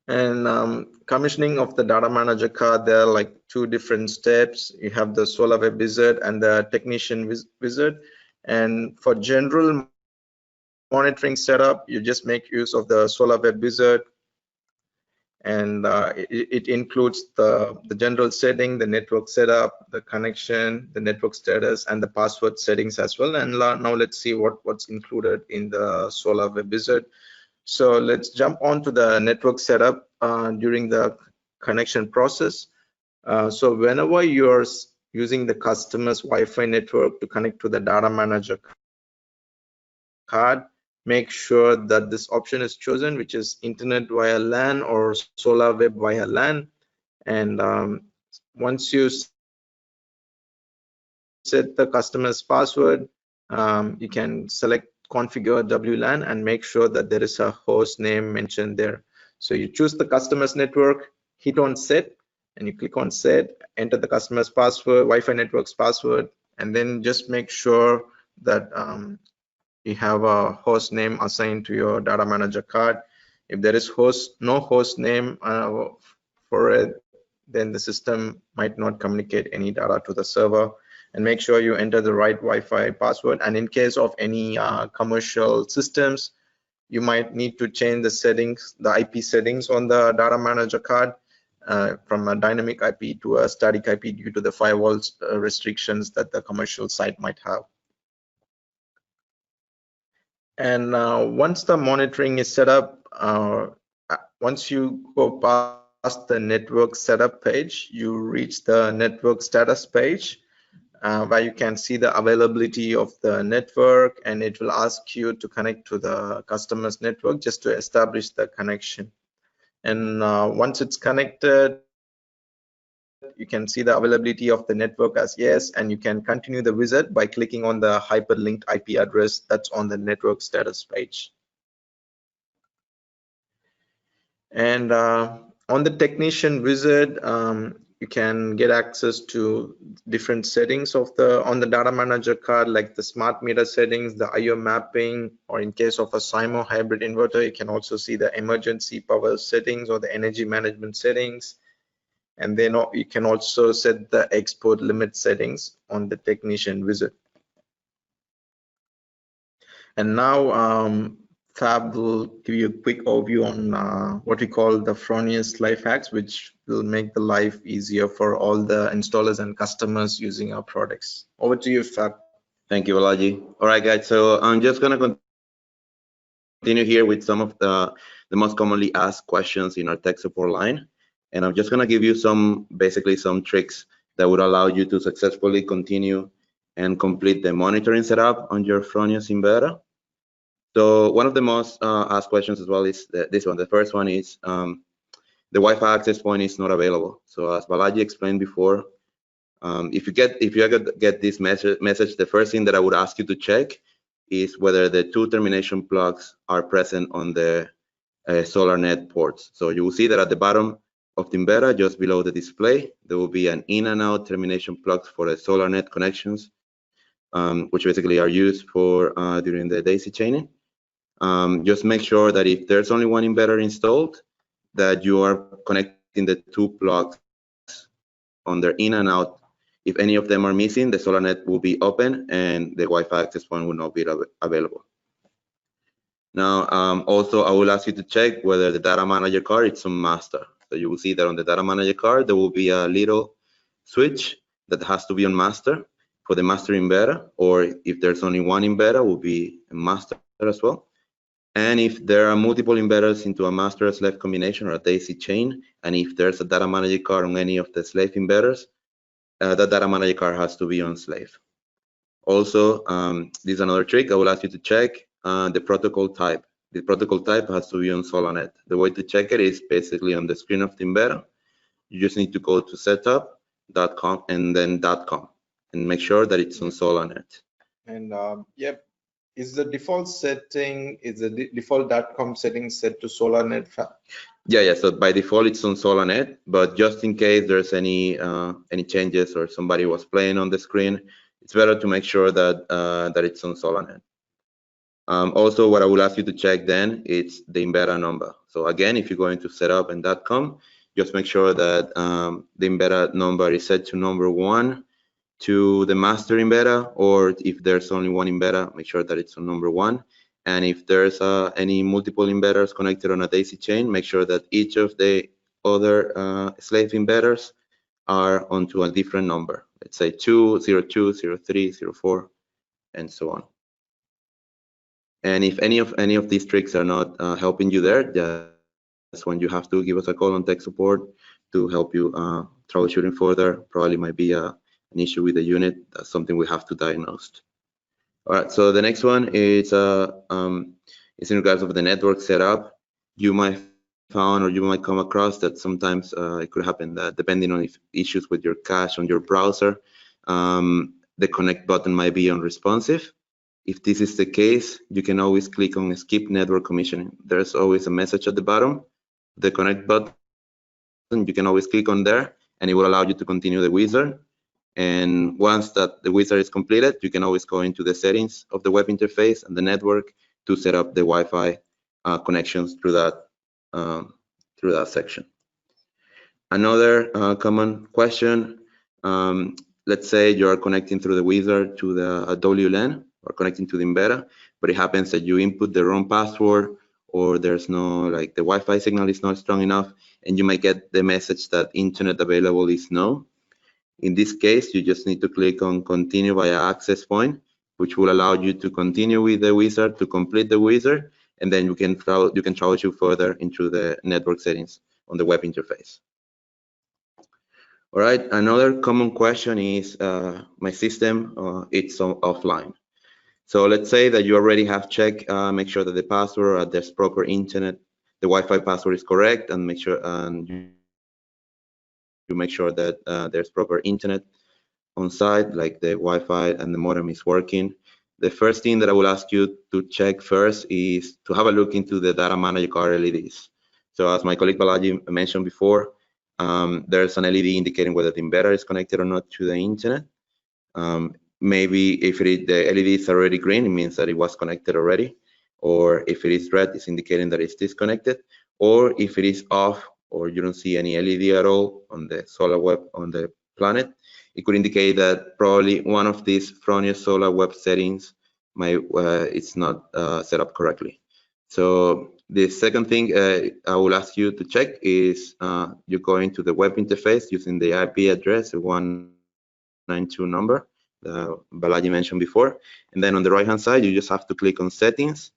And commissioning of the data manager card, there are like two different steps. You have the Solar Web Wizard and the Technician Wizard. And for general monitoring setup, you just make use of the Solar Web Wizard, and it includes the general setting, the network setup, the connection, the network status, and the password settings as well. And now let's see what's included in the Solar Web Wizard. So let's jump on to the network setup during the connection process. So whenever you're using the customer's Wi-Fi network to connect to the data manager card, make sure that this option is chosen, which is internet via LAN or solar web via LAN. And once you set the customer's password, you can select configure WLAN and make sure that there is a host name mentioned there. So you choose the customer's network, hit on set, and you click on set, enter the customer's password, Wi-Fi network's password, and then just make sure that you have a host name assigned to your data manager card. If there is no host name for it, then the system might not communicate any data to the server. And make sure you enter the right Wi-Fi password. And in case of any commercial systems, you might need to change the settings, the IP settings on the data manager card from a dynamic IP to a static IP due to the firewall restrictions that the commercial site might have. And once the monitoring is set up, once you go past the network setup page, you reach the network status page, where you can see the availability of the network, and it will ask you to connect to the customer's network just to establish the connection. And once it's connected, you can see the availability of the network as yes, and you can continue the visit by clicking on the hyperlinked IP address that's on the network status page. And on the technician wizard, you can get access to different settings of on the data manager card, like the smart meter settings, the IO mapping, or in case of a Symo hybrid inverter, you can also see the emergency power settings or the energy management settings. And then you can also set the export limit settings on the technician wizard. And now Fab will give you a quick overview on what we call the Fronius life hacks, which will make the life easier for all the installers and customers using our products. Over to you, Fab. Thank you, Balaji. All right, guys. So I'm just going to continue here with some of the most commonly asked questions in our tech support line. And I'm just going to give you basically some tricks that would allow you to successfully continue and complete the monitoring setup on your Fronius inverter. So one of the most asked questions as well is this one. The first one is the Wi-Fi access point is not available. So as Balaji explained before, if you ever get this message, the first thing that I would ask you to check is whether the two termination plugs are present on the SolarNet ports. So you will see that at the bottom of the inverter, just below the display, there will be an in and out termination plugs for the SolarNet connections, which basically are used for during the daisy chaining. Just make sure that if there's only one inverter installed, that you are connecting the two plugs on their in and out. If any of them are missing, the SolarNet will be open and the Wi-Fi access point will not be available. Now, also, I will ask you to check whether the data manager card is on master. So you will see that on the data manager card, there will be a little switch that has to be on master for the master inverter, or if there's only one inverter, will be a master as well. And if there are multiple inverters into a master-slave combination or a daisy chain, and if there's a data manager card on any of the slave inverters, the data manager card has to be on slave. Also, this is another trick. I will ask you to check the protocol type. The protocol type has to be on SolarNet. The way to check it is basically on the screen of the inverter. You just need to go to setup, DATCOM, and then DATCOM, and make sure that it's on SolarNet. And yep, is the default setting, is the default DATCOM setting set to SolarNet? Yeah. So by default, it's on SolarNet, but just in case there's any changes or somebody was playing on the screen, it's better to make sure that that it's on SolarNet. Also, what I will ask you to check then is the inverter number. So again, if you go into setup and .com, just make sure that the inverter number is set to number 1 to the master inverter, or if there's only one inverter, make sure that it's on number 1. And if there's any multiple inverters connected on a daisy chain, make sure that each of the other slave inverters are onto a different number. Let's say 2, 02, 03, 04, and so on. And if any of these tricks are not helping you there, that's when you have to give us a call on tech support to help you troubleshooting further. Probably might be an issue with the unit. That's something we have to diagnose. All right, so the next one is in regards of the network setup. You might found or you might come across that sometimes it could happen that depending on issues with your cache on your browser, the connect button might be unresponsive. If this is the case, you can always click on skip network commissioning. There's always a message at the bottom, the connect button. You can always click on there and it will allow you to continue the wizard. And once that the wizard is completed, you can always go into the settings of the web interface and the network to set up the Wi-Fi connections through that section. Another common question, let's say you are connecting through the wizard to the WLAN or connecting to the inverter, but it happens that you input the wrong password or there's no, like the Wi-Fi signal is not strong enough, and you might get the message that internet available is no. In this case, you just need to click on continue via access point, which will allow you to continue with the wizard to complete the wizard, and then you can troubleshoot further into the network settings on the web interface. All right, another common question is my system, it's offline. So let's say that you already have checked, make sure that the password, there's proper internet, the Wi-Fi password is correct, and make sure you make sure that there's proper internet on site, like the Wi-Fi and the modem is working. The first thing that I will ask you to check first is to have a look into the Datamanager card LEDs. So as my colleague Balaji mentioned before, there's an LED indicating whether the inverter is connected or not to the internet. Maybe if the LED is already green, it means that it was connected already. Or if it is red, it's indicating that it's disconnected. Or if it is off, or you don't see any LED at all on the solar web on the planet, it could indicate that probably one of these Fronius solar web settings it's not set up correctly. So the second thing I will ask you to check is you go into the web interface using the IP address, the 192 number Balaji mentioned before, and then on the right hand side you just have to click on settings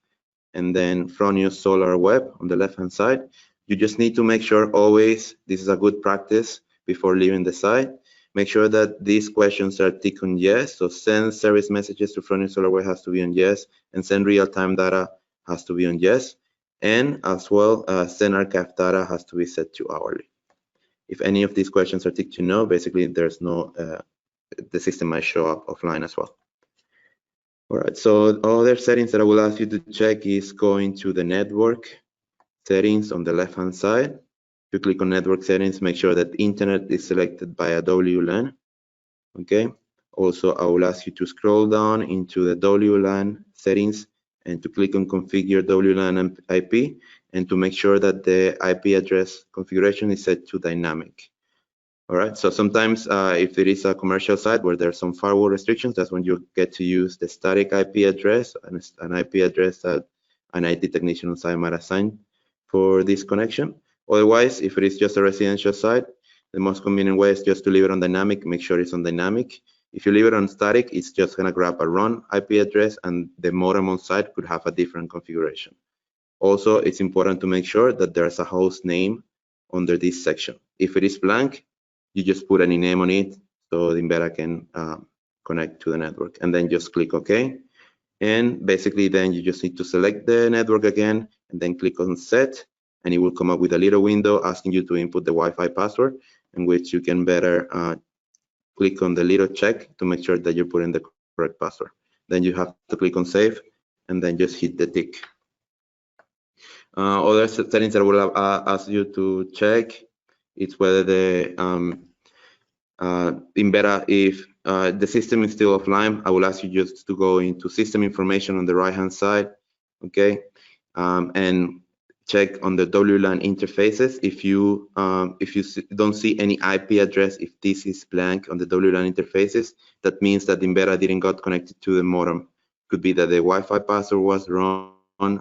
and then Fronius solar web on the left hand side. You just need to make sure always, this is a good practice before leaving the site, make sure that these questions are ticked on yes. So send service messages to Fronius solar web has to be on yes, and send real-time data has to be on yes, and as well send archive data has to be set to hourly. If any of these questions are ticked to no, basically there's no, the system might show up offline as well. All right, so other settings that I will ask you to check is going to the network settings on the left hand side. You click on network settings, make sure that internet is selected by a WLAN. Okay. Also, I will ask you to scroll down into the WLAN settings and to click on configure WLAN and IP, and to make sure that the IP address configuration is set to dynamic. All right. So sometimes if there is a commercial site where there's some firewall restrictions, that's when you get to use the static IP address, and an IP address that an IT technician on site might assign for this connection. Otherwise, if it is just a residential site, the most convenient way is just to leave it on dynamic, make sure it's on dynamic. If you leave it on static, it's just gonna grab a wrong IP address and the modem on site could have a different configuration. Also, it's important to make sure that there's a host name under this section. If it is blank, you just put any name on it so the inverter can connect to the network, and then just click OK. And basically then you just need to select the network again and then click on set, and it will come up with a little window asking you to input the Wi-Fi password, in which you can better click on the little check to make sure that you're putting the correct password. Then you have to click on save and then just hit the tick. Other settings that I will ask you to check is whether the INVERTER, if the system is still offline, I will ask you just to go into system information on the right-hand side, okay, and check on the WLAN interfaces. If you don't see any IP address, if this is blank on the WLAN interfaces, that means that the INVERTER didn't got connected to the modem. Could be that the Wi-Fi password was wrong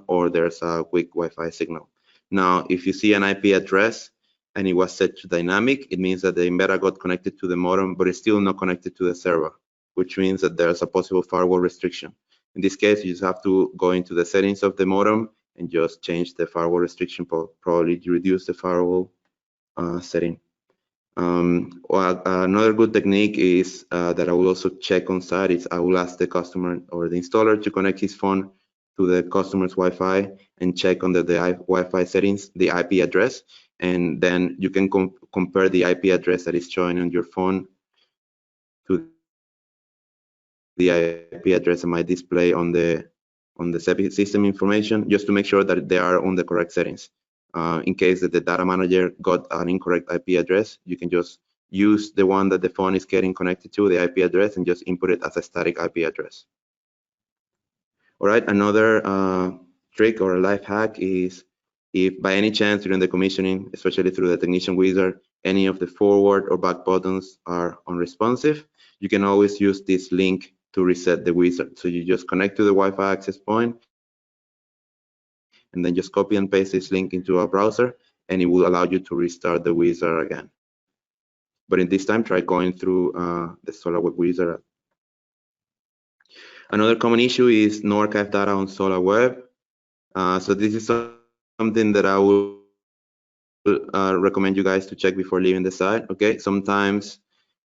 or there's a weak Wi-Fi signal. Now, if you see an IP address and it was set to dynamic, it means that the INVERTER got connected to the modem, but it's still not connected to the server, which means that there's a possible firewall restriction. In this case, you just have to go into the settings of the modem and just change the firewall restriction, probably to reduce the firewall setting. Another good technique is that I will also check on site is I will ask the customer or the installer to connect his phone to the customer's Wi-Fi and check under the Wi-Fi settings the IP address, and then you can compare the IP address that is showing on your phone to the IP address that might display on the system information, just to make sure that they are on the correct settings. In case that the Datamanager got an incorrect IP address, you can just use the one that the phone is getting connected to, the IP address, and just input it as a static IP address. All right, another trick or a life hack is if by any chance during the commissioning, especially through the technician wizard, any of the forward or back buttons are unresponsive, you can always use this link to reset the wizard. So you just connect to the Wi-Fi access point and then just copy and paste this link into a browser, and it will allow you to restart the wizard again. But in this time, try going through the SolarWeb wizard. Another common issue is no archive data on SolarWeb. So this is something that I will recommend you guys to check before leaving the site. Okay, sometimes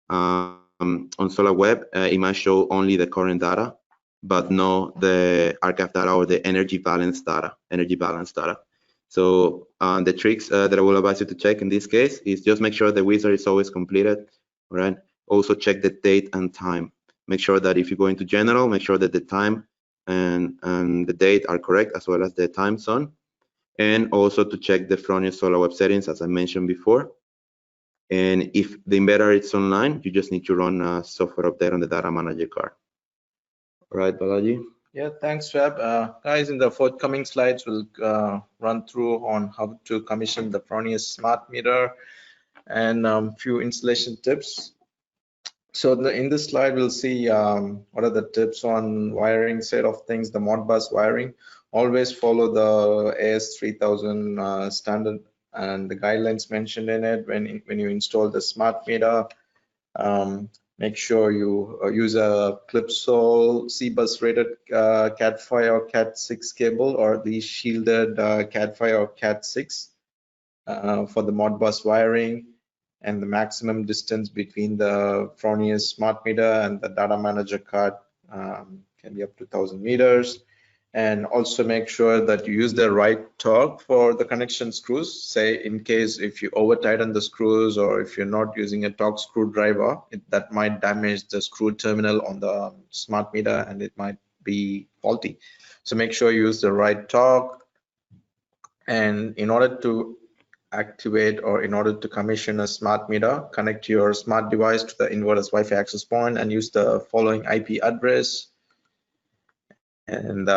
on SolarWeb, it might show only the current data, but no the archive data or the energy balance data. So the tricks that I will advise you to check in this case is just make sure the wizard is always completed. All right. Also check the date and time. Make sure that if you go into general, make sure that the time and the date are correct, as well as the time zone. And also to check the Fronius SolarWeb settings, as I mentioned before. And if the INVERTER is online, you just need to run a software update on the Datamanager card. All right, Balaji. Yeah, thanks, Fab. Guys, in the forthcoming slides, we'll run through on how to commission the Fronius smart meter and few installation tips. So in this slide, we'll see what are the tips on wiring side of things, the Modbus wiring. Always follow the AS3000 standard and the guidelines mentioned in it when you install the smart meter. Make sure you use a Clipsol CBus rated Cat5 or Cat6 cable, or the shielded Cat5 or Cat6 for the Modbus wiring, and the maximum distance between the Fronius smart meter and the Datamanager card can be up to 1,000 meters. And also make sure that you use the right torque for the connection screws. Say in case if you over tighten the screws, or if you're not using a torque screwdriver, that might damage the screw terminal on the smart meter and it might be faulty. So make sure you use the right torque. And in order to activate or in order to commission a smart meter, connect your smart device to the inverter's Wi-Fi access point and use the following IP address. And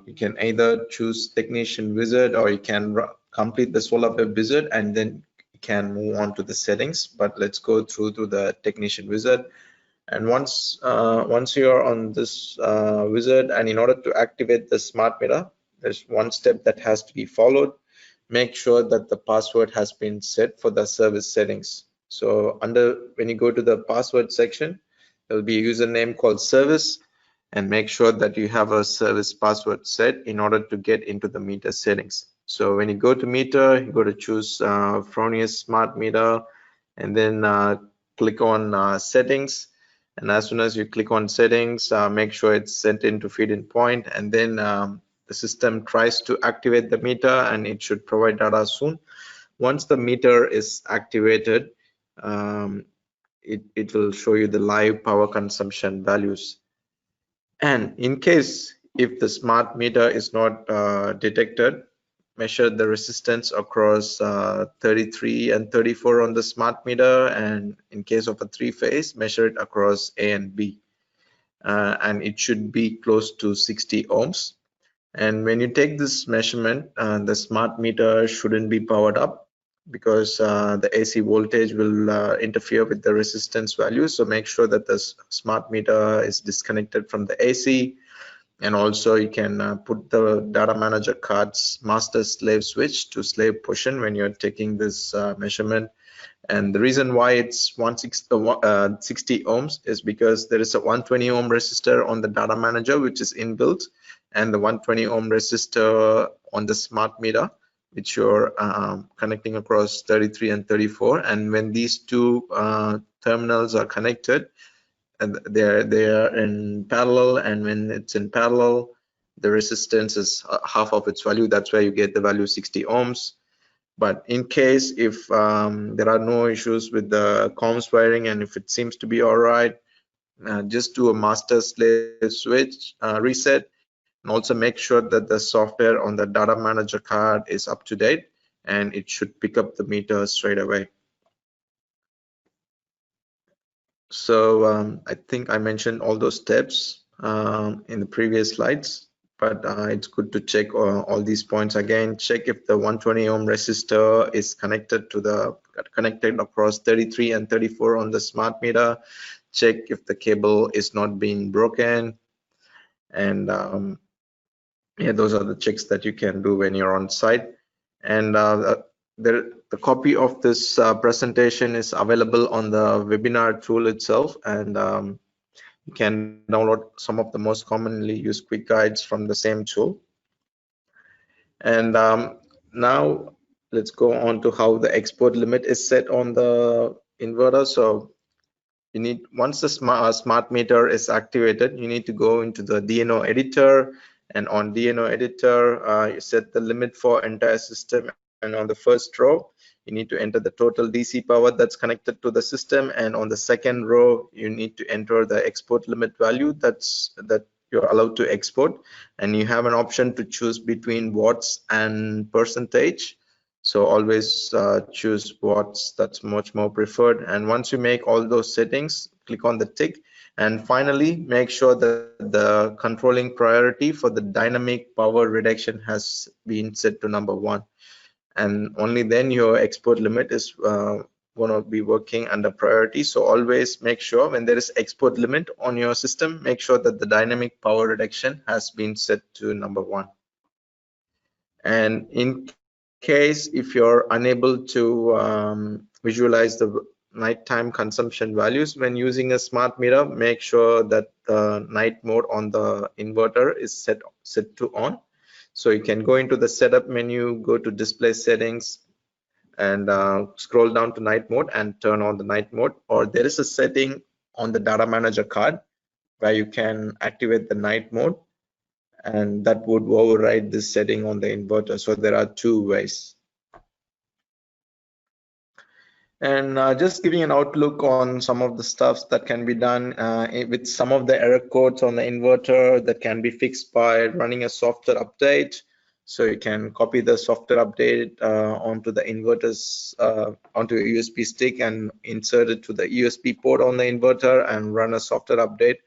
you can either choose technician wizard, or you can complete the SolarWeb wizard and then you can move on to the settings. But let's go through to the technician wizard. And once you're on this wizard, and in order to activate the smart meter, there's one step that has to be followed. Make sure that the password has been set for the service settings. So when you go to the password section, there will be a username called service, and make sure that you have a service password set in order to get into the meter settings. So when you go to meter, you go to choose Fronius smart meter, and then click on settings. And as soon as you click on settings, make sure it's set into feed-in point, and then the system tries to activate the meter, and it should provide data soon. Once the meter is activated, it will show you the live power consumption values. And in case if the smart meter is not detected, measured the resistance across 33 and 34 on the smart meter, and in case of a three-phase, measure it across A and B, and it should be close to 60 ohms. And when you take this measurement, the smart meter shouldn't be powered up because the AC voltage will interfere with the resistance value. So make sure that the smart meter is disconnected from the AC. And also you can put the Datamanager card's master slave switch to slave position when you're taking this measurement. And the reason why it's 60 ohms is because there is a 120 ohm resistor on the Datamanager which is inbuilt, and the 120 ohm resistor on the smart meter which you're connecting across 33 and 34. And when these two terminals are connected, and they are in parallel, and when it's in parallel, the resistance is half of its value. That's why you get the value 60 ohms. But in case if there are no issues with the comms wiring, and if it seems to be all right, just do a master slave switch reset, and also make sure that the software on the Datamanager card is up to date, and it should pick up the meter straight away. So I think I mentioned all those steps in the previous slides, but it's good to check all these points again. Check if the 120 ohm resistor is connected across 33 and 34 on the smart meter. Check if the cable is not being broken, and yeah, those are the checks that you can do when you're on site. And the copy of this presentation is available on the webinar tool itself, and you can download some of the most commonly used quick guides from the same tool. And now let's go on to how the export limit is set on the inverter. So you need, once the smart meter is activated, you need to go into the DNO editor, and on DNO editor you set the limit for entire system, and on the first row you need to enter the total DC power that's connected to the system, and on the second row you need to enter the export limit value that you're allowed to export, and you have an option to choose between watts and percentage. So always choose watts, that's much more preferred. And once you make all those settings, click on the tick, and finally make sure that the controlling priority for the dynamic power reduction has been set to number 1, and only then your export limit is going to be working under priority. So always make sure when there is export limit on your system, make sure that the dynamic power reduction has been set to number 1. And in case if you're unable to visualize the nighttime consumption values when using a smart meter, make sure that the night mode on the inverter is set to on. So you can go into the setup menu, go to display settings, and scroll down to night mode and turn on the night mode. Or there is a setting on the Datamanager card where you can activate the night mode, and that would override this setting on the inverter. So there are two ways. And just giving an outlook on some of the stuff that can be done with some of the error codes on the inverter that can be fixed by running a software update. So you can copy the software update onto the inverters, onto a USB stick, and insert it to the USB port on the inverter and run a software update.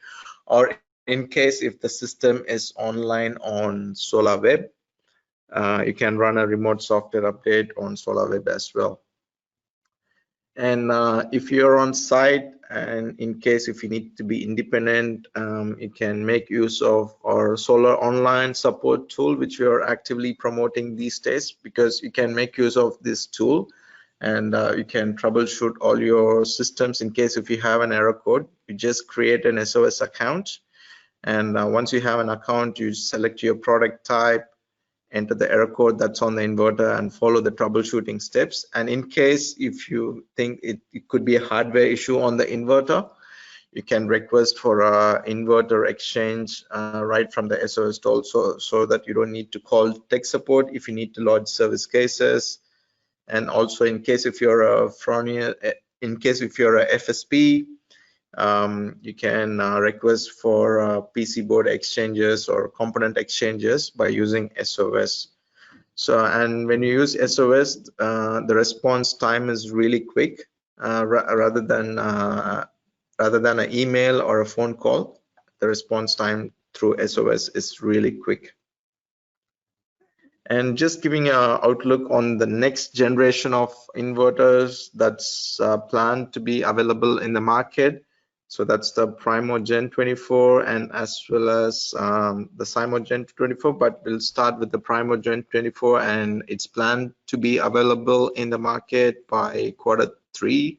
Or in case if the system is online on SolarWeb, you can run a remote software update on SolarWeb as well. And if you're on site, and in case if you need to be independent, you can make use of our Solar Online support tool, which we are actively promoting these days, because you can make use of this tool and you can troubleshoot all your systems. In case if you have an error code, you just create an SOS account, and once you have an account, you select your product type, enter the error code that's on the inverter, and follow the troubleshooting steps. And in case if you think it could be a hardware issue on the inverter, you can request for a inverter exchange right from the SOS tool, so that you don't need to call tech support if you need to lodge service cases. And also in case if you're a Fronius, in case if you're a FSP, you can request for PC board exchanges or component exchanges by using SOS. So, and when you use SOS, the response time is really quick, rather than an email or a phone call. The response time through SOS is really quick. And just giving an outlook on the next generation of inverters that's planned to be available in the market. So that's the Primo Gen 24 and as well as the Symo Gen 24, but we'll start with the Primo Gen 24, and it's planned to be available in the market by Q3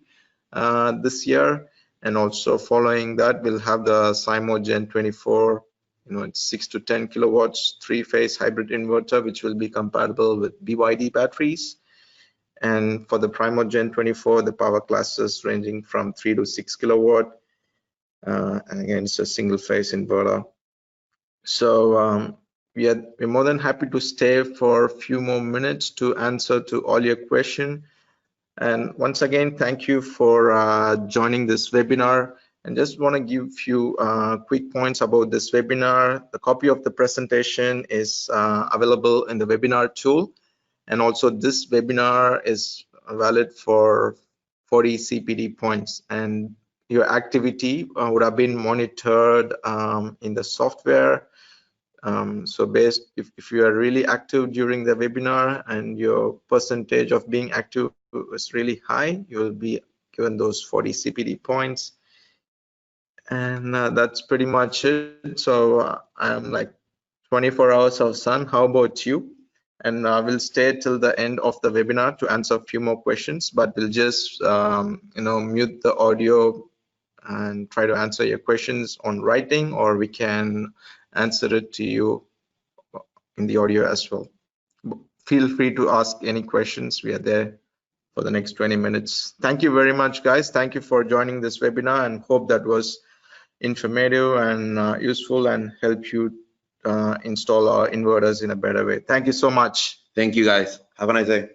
this year. And also following that, we'll have the Symo Gen 24, it's 6 to 10 kilowatts, 3-phase hybrid inverter, which will be compatible with BYD batteries. And for the Primo Gen 24, the power classes ranging from 3 to 6 kilowatt. And again, it's a single phase inverter. So we're more than happy to stay for a few more minutes to answer to all your questions. And once again, thank you for joining this webinar. And just want to give a few quick points about this webinar. The copy of the presentation is available in the webinar tool. And also this webinar is valid for 40 CPD points. And your activity would have been monitored in the software. So if you are really active during the webinar and your percentage of being active is really high, you will be given those 40 CPD points. And that's pretty much it. So I'm like 24 hours of sun. How about you? And we'll stay till the end of the webinar to answer a few more questions, but we'll just mute the audio and try to answer your questions on writing, or we can answer it to you in the audio as well. Feel free to ask any questions. We are there for the next 20 minutes. Thank you very much, guys. Thank you for joining this webinar, and hope that was informative and useful and help you install our inverters in a better way. Thank you so much. Thank you, guys. Have a nice day.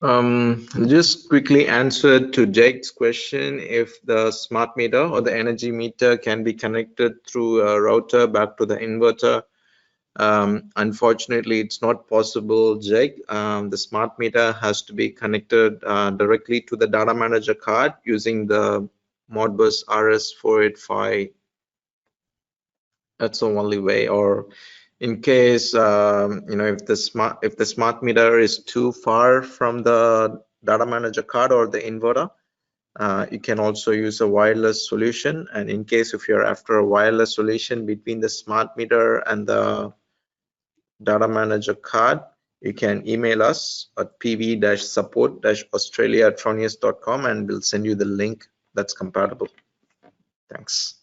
Just quickly answer to Jake's question, if the smart meter or the energy meter can be connected through a router back to the inverter. Unfortunately, it's not possible, Jake. The smart meter has to be connected directly to the Datamanager card using the Modbus RS485. That's the only way. Or in case if the smart meter is too far from the Datamanager card or the inverter, you can also use a wireless solution. And in case if you're after a wireless solution between the smart meter and the Datamanager card, you can email us at pv-support-australia@fronius.com, and we'll send you the link that's compatible. Thanks.